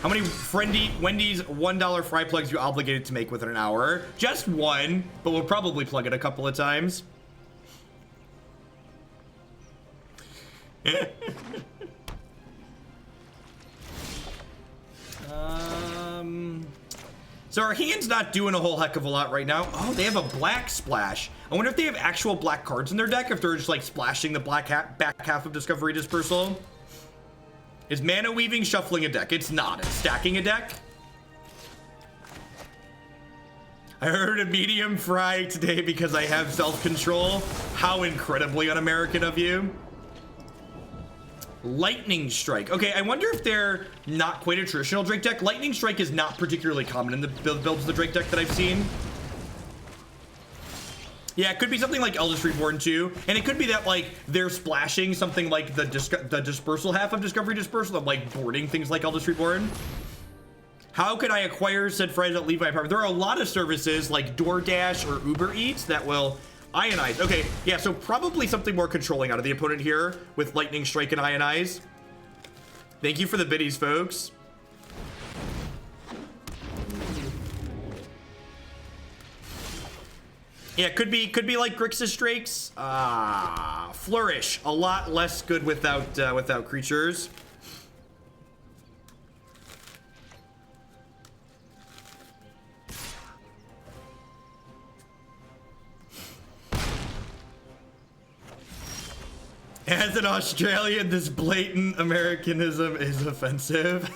How many Wendy's $1 fry plugs you obligated to make within an hour? Just one, but we'll probably plug it a couple of times. So our hand's not doing a whole heck of a lot right now. Oh, they have a black splash. I wonder if they have actual black cards in their deck, if they're just like splashing the back half of Discovery Dispersal. Is Mana Weaving shuffling a deck? It's not. It's stacking a deck. I heard a medium fry today because I have self-control. How incredibly un-American of you. Lightning Strike. Okay, I wonder if they're not quite a traditional Drake deck. Lightning Strike is not particularly common in the builds of the Drake deck that I've seen. Yeah, it could be something like Eldritch Reborn too, and it could be that like they're splashing something like the dispersal half of Discovery Dispersal, of like boarding things like Eldritch Reborn. How could I acquire said fries at Levi Apartment? There are a lot of services like DoorDash or Uber Eats that will ionize. Okay, yeah, so probably something more controlling out of the opponent here with Lightning Strike and Ionize. Thank you for the biddies, folks. Yeah, could be like Grixis Drakes. Flourish, a lot less good without creatures. As an Australian, this blatant Americanism is offensive.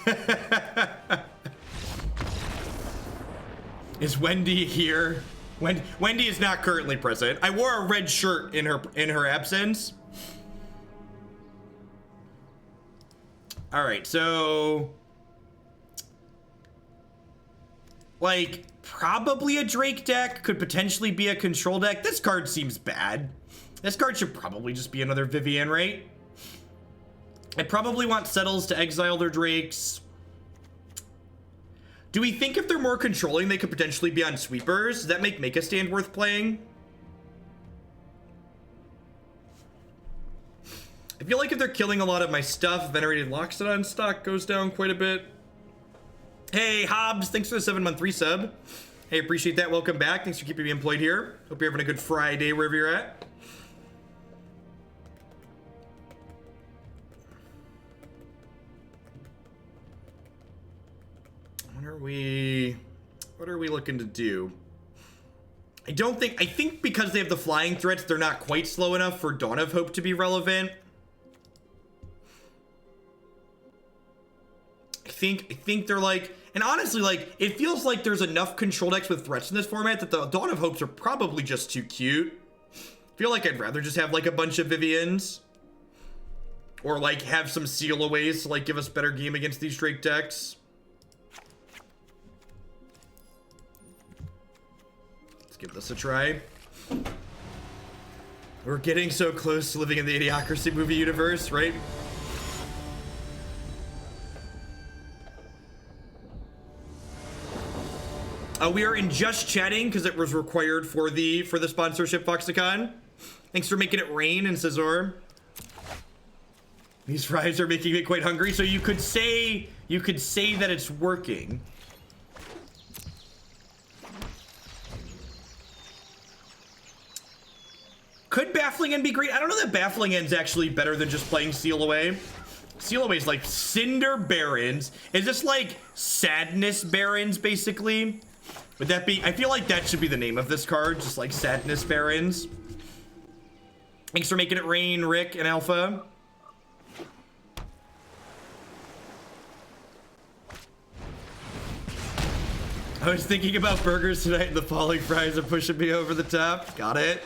Is Wendy here? Wendy is not currently present. I wore a red shirt in her absence. All right, so like probably a Drake deck, could potentially be a control deck. This card seems bad. This card should probably just be another Vivian, right? I probably want Settles to exile their Drakes. Do we think if they're more controlling, they could potentially be on sweepers? Does that make a stand worth playing? I feel like if they're killing a lot of my stuff, Venerated Loxodon stock goes down quite a bit. Hey, Hobbs, thanks for the 7-month resub. Hey, appreciate that. Welcome back. Thanks for keeping me employed here. Hope you're having a good Friday wherever you're at. What are we looking to do? I think because they have the flying threats, they're not quite slow enough for Dawn of Hope to be relevant. I think they're like, and honestly, like, it feels like there's enough control decks with threats in this format that the Dawn of Hopes are probably just too cute. I feel like I'd rather just have like a bunch of Vivians. Or like have some seal aways to like give us better game against these Drake decks. Give this a try. We're getting so close to living in the Idiocracy movie universe, right? We are in just chatting because it was required for the sponsorship, Foxicon. Thanks for making it rain in Scizor. These fries are making me quite hungry, so you could say that it's working. Could Baffling End be great? I don't know that Baffling End's actually better than just playing Seal Away. Seal Away is like Cinder Barons. Is this like Sadness Barons, basically? Would that be? I feel like that should be the name of this card, just like Sadness Barons. Thanks for making it rain, Rick and Alpha. I was thinking about burgers tonight and the falling fries are pushing me over the top. Got it.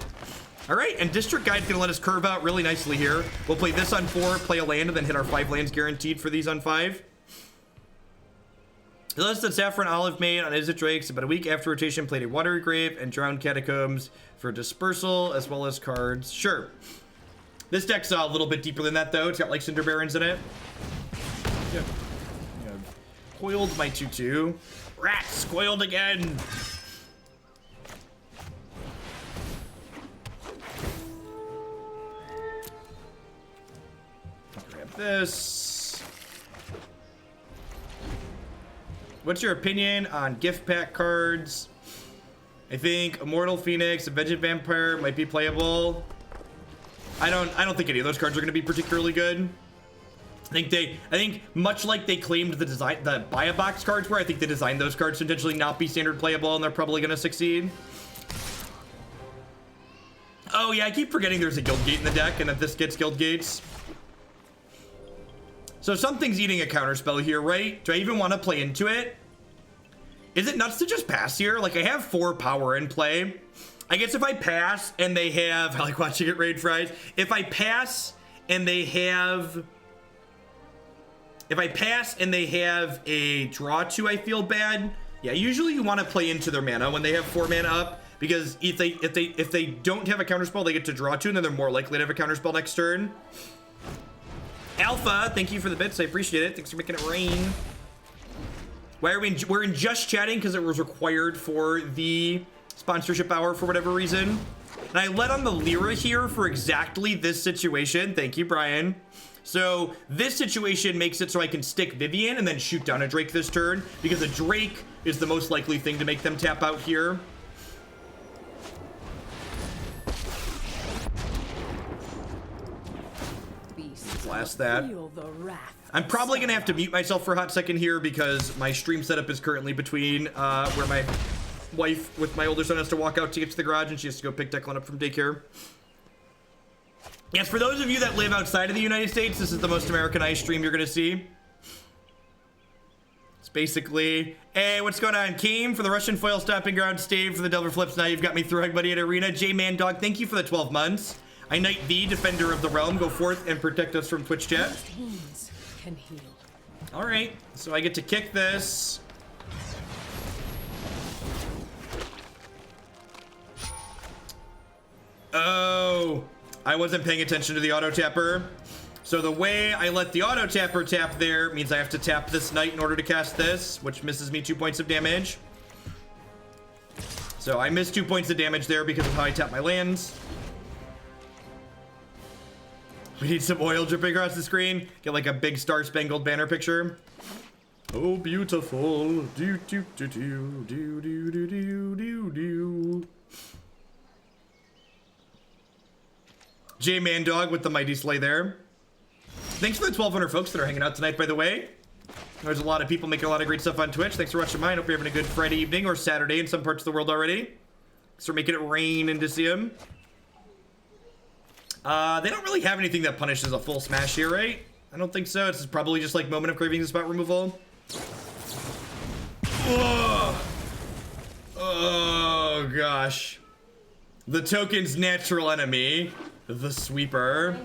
All right, and District Guide's gonna let us curve out really nicely here. We'll play this on 4, play a land, and then hit our 5 lands guaranteed for these on 5. The list that Saffron Olive made on Izzet Drakes about a week after rotation played a Watery Grave and Drowned Catacombs for dispersal, as well as cards. Sure. This deck's a little bit deeper than that, though. It's got like Cinder Barons in it. Yeah. Coiled my 2/2. Rats, coiled again. Grab this. What's your opinion on gift pack cards? I think Immortal Phoenix, Avenged Vampire might be playable. I don't think any of those cards are going to be particularly good. I think much like they claimed the buy a box cards were, I think they designed those cards to intentionally not be standard playable, and they're probably gonna succeed. Oh yeah, I keep forgetting there's a Guildgate in the deck and that this gets Guildgates. So something's eating a counterspell here, right? Do I even want to play into it? Is it nuts to just pass here? Like, I have 4 power in play. I guess if I pass and they have, I like watching it raid fries. If I pass and they have a draw 2, I feel bad. Yeah, usually you want to play into their mana when they have 4 mana up, because if they don't have a counterspell, they get to draw 2, and then they're more likely to have a counterspell next turn. Alpha, thank you for the bits. I appreciate it. Thanks for making it rain. Why are we're in just chatting because it was required for the sponsorship hour for whatever reason. And I let on the Lyra here for exactly this situation. Thank you, Brian. So this situation makes it so I can stick Vivian and then shoot down a Drake this turn, because a Drake is the most likely thing to make them tap out here. Blast that. I'm probably gonna have to mute myself for a hot second here because my stream setup is currently between where my wife with my older son has to walk out to get to the garage, and she has to go pick Declan up from daycare. Yes, for those of you that live outside of the United States, this is the most Americanized stream you're gonna see. It's basically, hey, what's going on? Came for the Russian foil stopping ground, stave for the Delver flips. Now you've got me throwing buddy at arena. J-Man Dog, thank you for the 12 months. I knight thee, defender of the realm. Go forth and protect us from Twitch chat. All right, so I get to kick this. Oh, I wasn't paying attention to the auto tapper. So the way I let the auto tapper tap there means I have to tap this knight in order to cast this, which misses me 2 points of damage. So I missed 2 points of damage there because of how I tap my lands. We need some oil dripping across the screen. Get like a big star-spangled banner picture. Oh, beautiful. Do do do do do do do do do do. J-Man Dog with the mighty sleigh there. Thanks for the 1,200 folks that are hanging out tonight, by the way. There's a lot of people making a lot of great stuff on Twitch. Thanks for watching mine. Hope you're having a good Friday evening or Saturday in some parts of the world already. Thanks for making it rain in Decium. They don't really have anything that punishes a full smash here, right? I don't think so. It's probably just like Moment of Craving and spot removal. Oh, gosh. The token's natural enemy, the sweeper.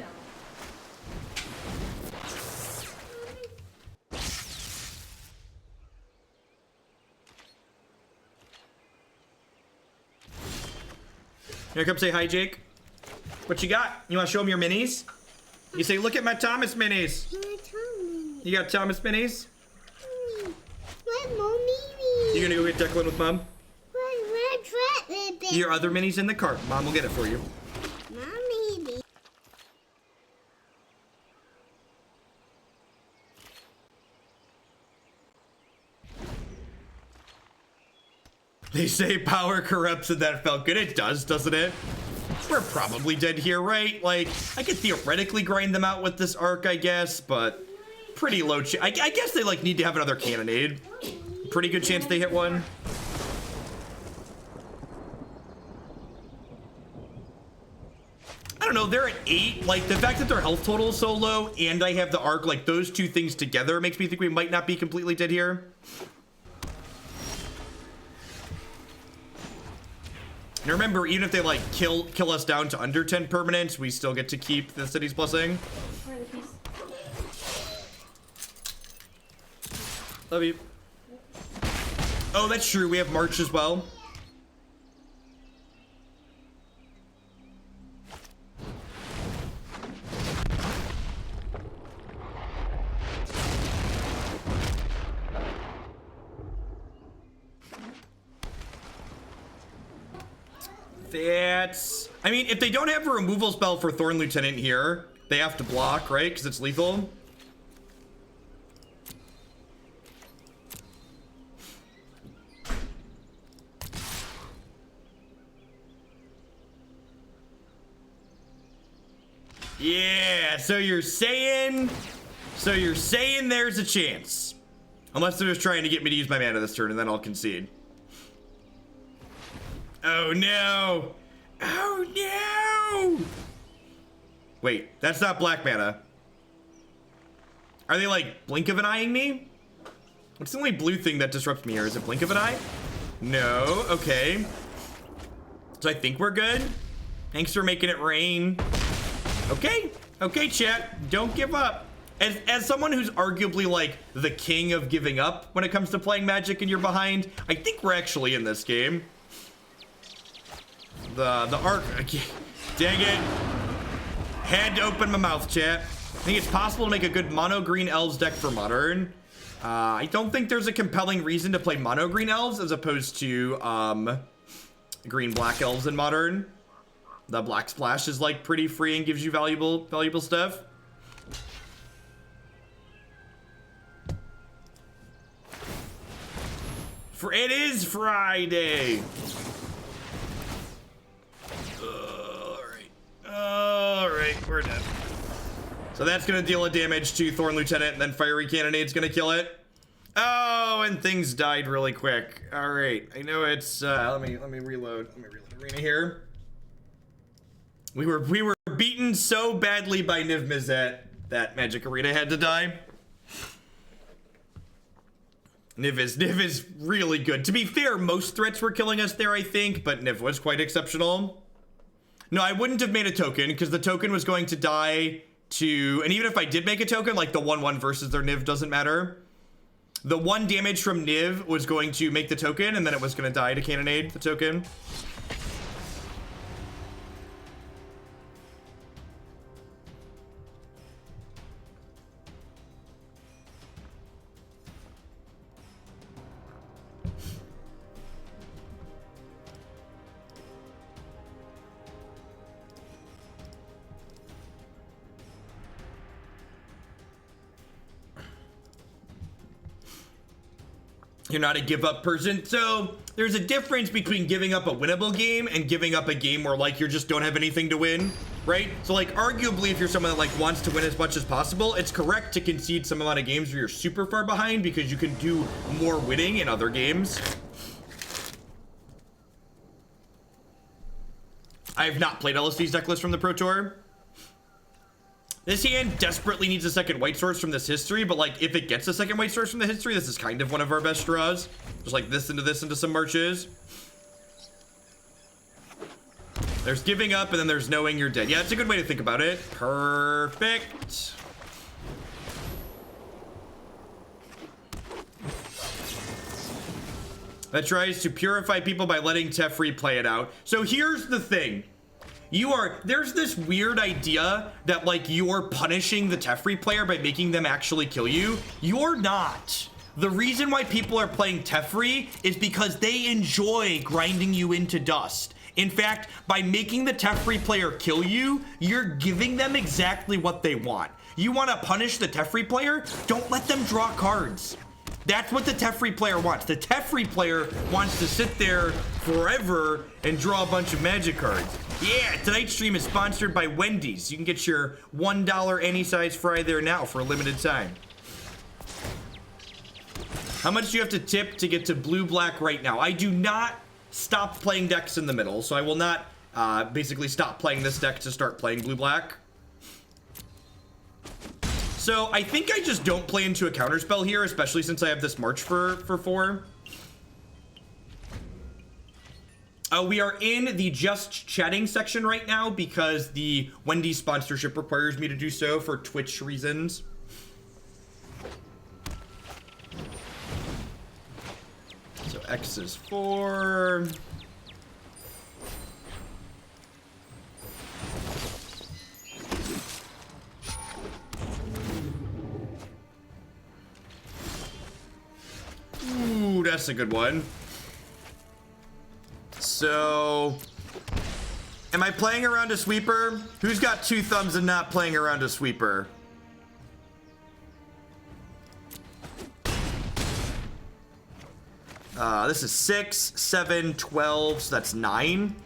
Here, come say hi, Jake. What you got? You want to show him your minis? You say, look at my Thomas minis. You got Thomas minis? You gonna go get Declan with Mom? Your other minis in the cart. Mom will get it for you. They say power corrupts and that felt good. It does, doesn't it? We're probably dead here, right? Like, I could theoretically grind them out with this arc, I guess, but pretty low I guess they, like, need to have another cannonade. Pretty good chance they hit one. I don't know, they're at 8. Like, the fact that their health total is so low and I have the arc, like, those two things together makes me think we might not be completely dead here. And remember, even if they like kill us down to under 10 permanents, we still get to keep the city's blessing. Love you. Oh, that's true. We have March as well. That's... I mean, if they don't have a removal spell for Thorn Lieutenant here, they have to block, right? Because it's lethal. Yeah, so you're saying So you're saying there's a chance. Unless they're just trying to get me to use my mana this turn, and then I'll concede. Oh no! Oh no! Wait, that's not black mana. Are they like blink of an eyeing me? What's the only blue thing that disrupts me here? Is it blink of an eye? No, okay. So I think we're good. Thanks for making it rain. Okay, okay, chat, don't give up. As someone who's arguably like the king of giving up when it comes to playing Magic and you're behind, I think we're actually in this game. The arc, dang it. Had to open my mouth, chat. I think it's possible to make a good mono green elves deck for modern. I don't think there's a compelling reason to play mono green elves as opposed to green black elves in modern. The black splash is like pretty free and gives you valuable stuff. It is Friday. All right, we're done. So that's gonna deal a damage to Thorn Lieutenant, and then Fiery Cannonade's gonna kill it. Oh, and things died really quick. All right, I know it's. Let me reload. Let me reload Arena here. We were beaten so badly by Niv Mizzet that Magic Arena had to die. Niv is really good. To be fair, most threats were killing us there, I think, but Niv was quite exceptional. No, I wouldn't have made a token because the token was going to die to, and even if I did make a token, like the 1/1 versus their Niv doesn't matter. The 1 damage from Niv was going to make the token, and then it was going to die to Cannonade the token. You're not a give up person. So there's a difference between giving up a winnable game and giving up a game where like you just don't have anything to win, right? So like arguably if you're someone that like wants to win as much as possible, it's correct to concede some amount of games where you're super far behind because you can do more winning in other games. I have not played LSD's decklist from the Pro Tour. This hand desperately needs a second white source from this history, but like if it gets a second white source from the history, this is kind of one of our best draws. Just like this into some marches. There's giving up and then there's knowing you're dead. Yeah, it's a good way to think about it. Perfect. That tries to purify people by letting Teferi play it out. So here's the thing. There's this weird idea that like you're punishing the Teferi player by making them actually kill you. You're not. The reason why people are playing Teferi is because they enjoy grinding you into dust. In fact, by making the Teferi player kill you, you're giving them exactly what they want. You want to punish the Teferi player? Don't let them draw cards. That's what the Teferi player wants. The Teferi player wants to sit there forever and draw a bunch of magic cards. Yeah, tonight's stream is sponsored by Wendy's. You can get your $1 any size fry there now for a limited time. How much do you have to tip to get to blue-black right now? I do not stop playing decks in the middle, so I will not basically stop playing this deck to start playing blue-black. So I think I just don't play into a counterspell here, especially since I have this March for 4. We are in the just chatting section right now because the Wendy's sponsorship requires me to do so for Twitch reasons. So X is 4. Ooh, that's a good one. So, am I playing around a sweeper? Who's got 2 thumbs and not playing around a sweeper? This is 6, 7, 12, so that's 9.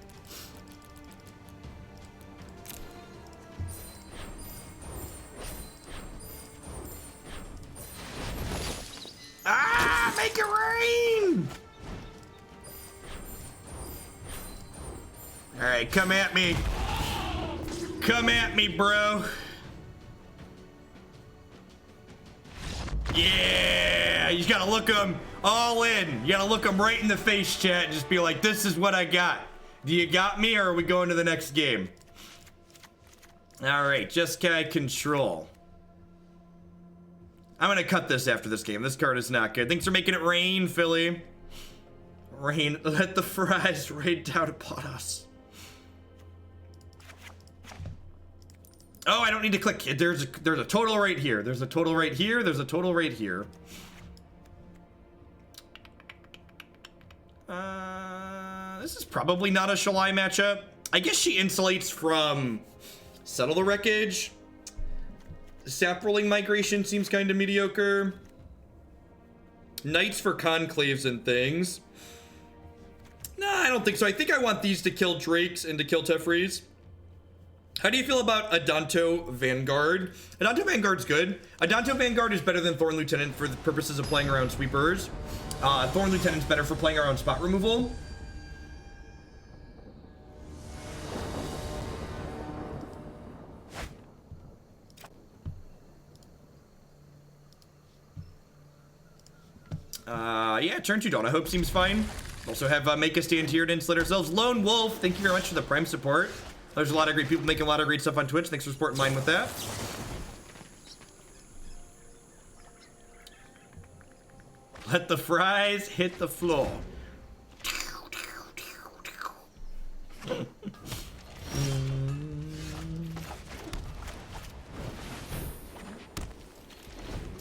All right, come at me. Come at me, bro. Yeah, you gotta look them all in. You gotta look them right in the face, chat, and just be like, this is what I got. Do you got me, or are we going to the next game? All right, Jeskai control. I'm gonna cut this after this game. This card is not good. Thanks for making it rain, Philly. Rain, let the fries rain down upon us. Oh, I don't need to click. There's a total right here. There's a total right here. There's a total right here. This is probably not a Shalai matchup. I guess she insulates from Settle the Wreckage. Saproling Migration seems kind of mediocre. Knights for conclaves and things. Nah, I don't think so. I think I want these to kill Drakes and to kill Tefrees. How do you feel about Adanto Vanguard? Adanto Vanguard's good. Adanto Vanguard is better than Thorn Lieutenant for the purposes of playing around sweepers. Thorn Lieutenant's better for playing around spot removal. Yeah, turn 2 Dawn. I hope seems fine. Also have Make a Stand here to insulate ourselves. Lone Wolf, thank you very much for the Prime support. There's a lot of great people making a lot of great stuff on Twitch. Thanks for supporting mine with that. Let the fries hit the floor.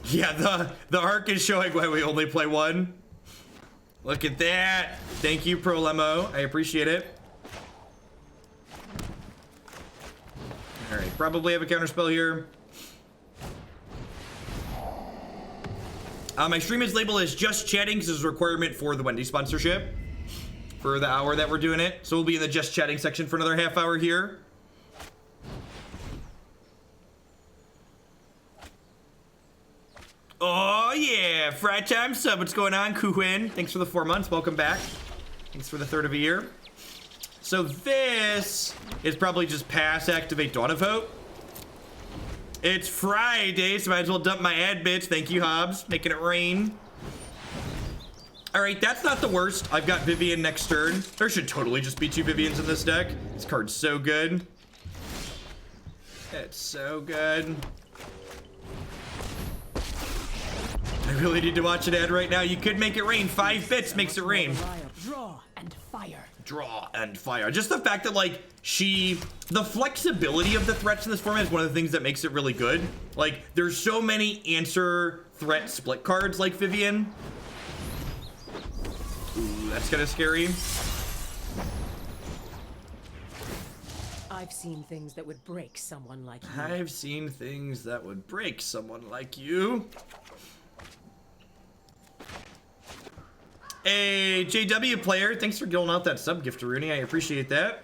Yeah, the arc is showing why we only play one. Look at that. Thank you, Prolemo. I appreciate it. All right, probably have a counterspell here. My stream is labeled as just chatting because it's a requirement for the Wendy sponsorship for the hour that we're doing it. So we'll be in the just chatting section for another half hour here. Oh yeah, Fry Time sub. What's going on, Kuhin? Thanks for the 4 months. Welcome back. Thanks for the third of a year. So this is probably just pass, activate, Dawn of Hope. It's Friday, so might as well dump my ad bitch. Thank you, Hobbs. Making it rain. All right, that's not the worst. I've got Vivian next turn. There should totally just be 2 Vivians in this deck. This card's so good. It's so good. I really need to watch an ad right now. You could make it rain. 5 bits makes it rain. Draw and fire. Draw and fire. Just the fact that, like, the flexibility of the threats in this format is one of the things that makes it really good. Like, there's so many answer threat split cards like Vivian. Ooh, that's kind of scary. I've seen things that would break someone like you. I've seen things that would break someone like you. Hey, JW player, thanks for going out that sub gift to Rooney. I appreciate that.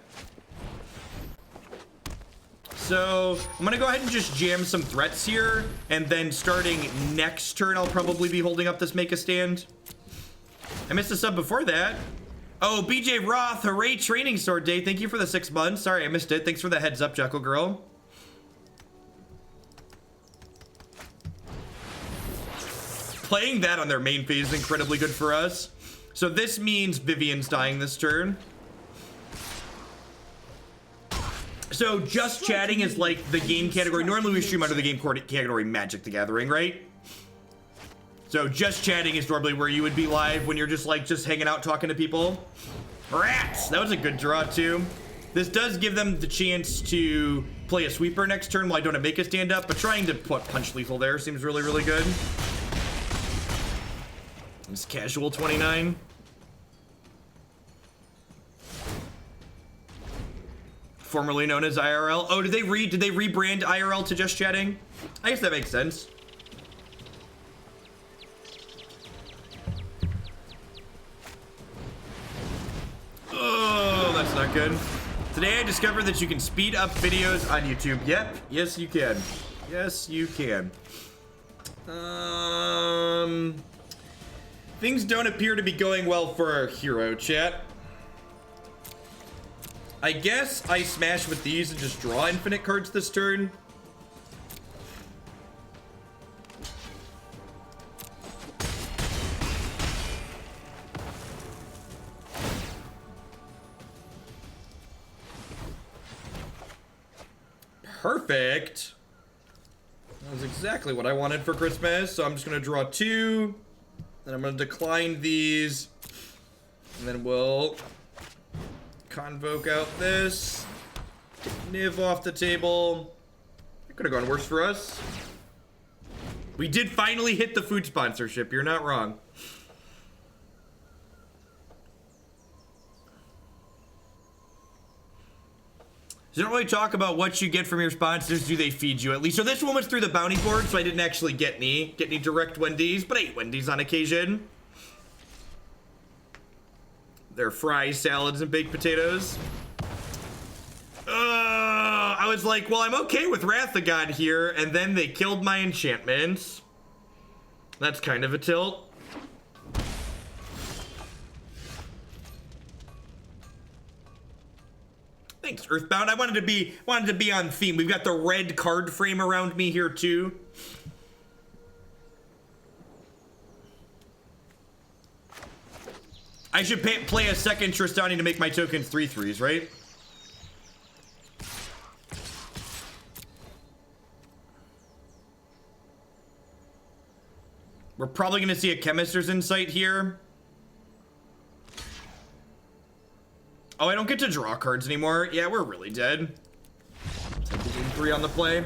So I'm gonna go ahead and just jam some threats here, and then starting next turn, I'll probably be holding up this Make a Stand. I missed a sub before that. Oh, BJ Roth, hooray, Training Sword Day. Thank you for the 6 months. Sorry, I missed it. Thanks for the heads up, Jekyll Girl. Playing that on their main phase is incredibly good for us. So this means Vivian's dying this turn. So just chatting is like the game category. Normally we stream under the game category Magic the Gathering, right? So just chatting is normally where you would be live when you're just hanging out talking to people. Rats! That was a good draw too. This does give them the chance to play a sweeper next turn while I don't make a stand up, but trying to put punch lethal there seems really, really good. It's casual 29. Formerly known as IRL. Oh, did they rebrand IRL to just chatting? I guess that makes sense. Oh, that's not good. Today I discovered that you can speed up videos on YouTube. Yep, yes you can. Yes, you can. Things don't appear to be going well for our hero, chat. I guess I smash with these and just draw infinite cards this turn. Perfect. That was exactly what I wanted for Christmas. So I'm just going to draw 2. Then I'm going to decline these. And then we'll convoke out this. Take Niv off the table. It could have gone worse for us. We did finally hit the food sponsorship. You're not wrong. So you don't really talk about what you get from your sponsors. Do they feed you at least? So this one was through the bounty board, so I didn't actually get any direct Wendy's, but I ate Wendy's on occasion. Their fries, salads, and baked potatoes. I was like, well, I'm okay with Wrath of God here, and then they killed my enchantments. That's kind of a tilt. Thanks, Earthbound. I wanted to be on theme. We've got the red card frame around me here too. I should play a second Tristani to make my tokens 3/3s, right? We're probably gonna see a Chemister's Insight here. Oh, I don't get to draw cards anymore. Yeah, we're really dead. 3 on the play.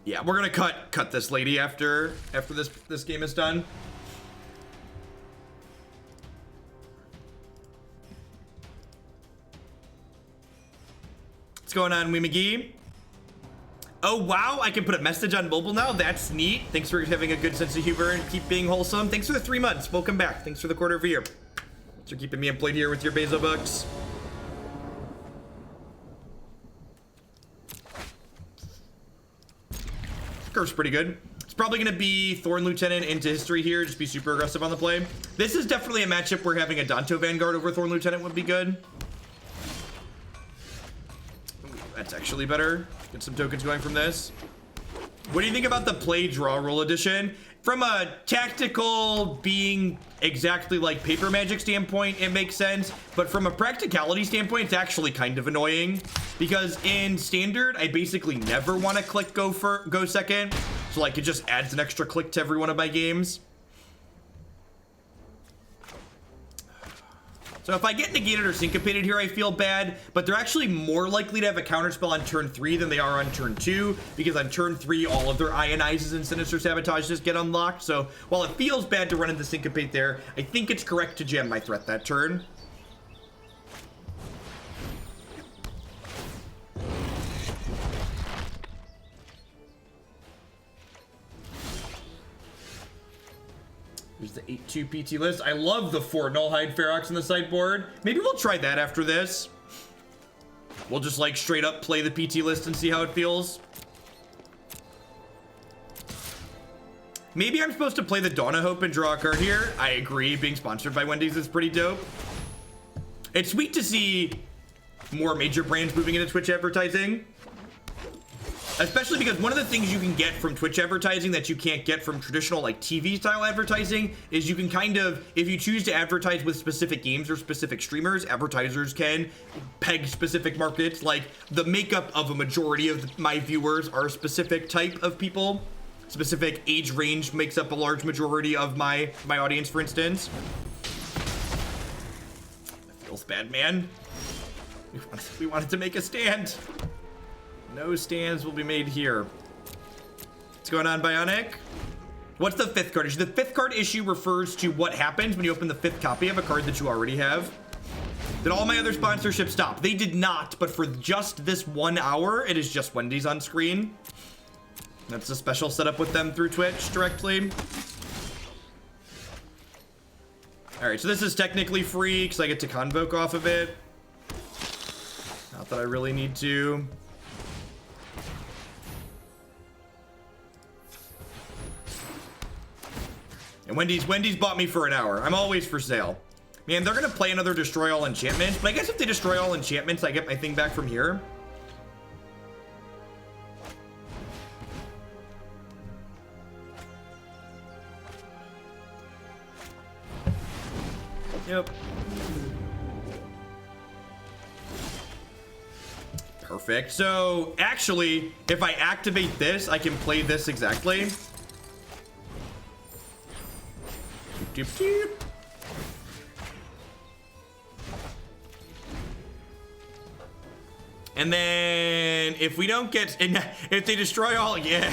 Yeah, we're gonna cut this lady after this game is done. What's going on, Wee McGee? Oh, wow, I can put a message on mobile now. That's neat. Thanks for having a good sense of humor and keep being wholesome. Thanks for the 3 months. Welcome back. Thanks for the quarter of a year. Thanks for keeping me employed here with your Bezo bucks. Curve's pretty good. It's probably going to be Thorn Lieutenant into history here. Just be super aggressive on the play. This is definitely a matchup where having a Danto Vanguard over Thorn Lieutenant would be good. Ooh, that's actually better. Get some tokens going from this. What do you think about the play draw roll edition? From a tactical being exactly like paper magic standpoint, it makes sense. But from a practicality standpoint, it's actually kind of annoying. Because in standard, I basically never want to click go second. So like it just adds an extra click to every one of my games. So if I get negated or syncopated here, I feel bad, but they're actually more likely to have a counterspell on turn 3 than they are on turn 2, because on turn 3, all of their Ionizes and Sinister Sabotages get unlocked. So while it feels bad to run into syncopate there, I think it's correct to jam my threat that turn. Here's the 8-2 PT list. I love the 4 Nullhide Ferox in the sideboard. Maybe we'll try that after this. We'll just like straight up play the PT list and see how it feels. Maybe I'm supposed to play the Dawn of Hope and draw a card here. I agree, being sponsored by Wendy's is pretty dope. It's sweet to see more major brands moving into Twitch advertising. Especially because one of the things you can get from Twitch advertising that you can't get from traditional like TV style advertising is you can kind of, if you choose to advertise with specific games or specific streamers, advertisers can peg specific markets. Like the makeup of a majority of my viewers are a specific type of people. Specific age range makes up a large majority of my audience, for instance. That feels bad, man. We wanted to make a stand. No stands will be made here. What's going on, Bionic? What's the 5th card issue? The 5th card issue refers to what happens when you open the 5th copy of a card that you already have. Did all my other sponsorships stop? They did not, but for just this 1 hour, it is just Wendy's on screen. That's a special setup with them through Twitch directly. All right, so this is technically free because I get to convoke off of it. Not that I really need to. And And Wendy's bought me for an hour. I'm always for sale. Man, they're gonna play another destroy all enchantments, but I guess if they destroy all enchantments, I get my thing back from here. Yep. Perfect. So, actually, if I activate this, I can play this exactly. Doop, doop, doop. And then if we don't get, if they destroy all, yeah.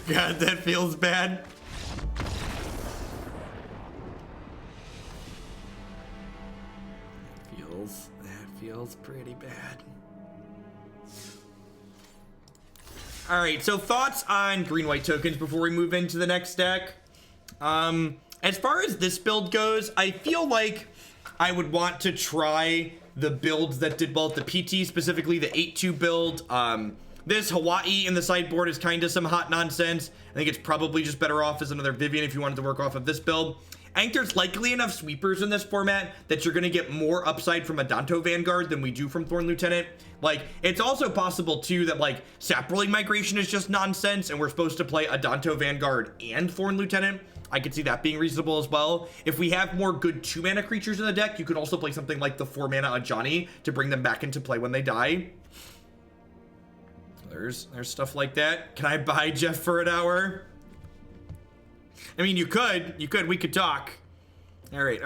God, that feels bad. That feels pretty bad. All right, so thoughts on green-white tokens before we move into the next deck. As far as this build goes, I feel like I would want to try the builds that did well at the PT, specifically the 8-2 build. This Hawaii in the sideboard is kind of some hot nonsense. I think it's probably just better off as another Vivian if you wanted to work off of this build. I think there's likely enough sweepers in this format that you're going to get more upside from a Danto Vanguard than we do from Thorn Lieutenant. Like, it's also possible, too, that, like, Saproling Migration is just nonsense, and we're supposed to play a Danto Vanguard and Thorn Lieutenant. I could see that being reasonable as well. If we have more good 2-mana creatures in the deck, you could also play something like the 4-mana Ajani to bring them back into play when they die. There's stuff like that. Can I buy Jeff for an hour? I mean, you could. We could talk. All right.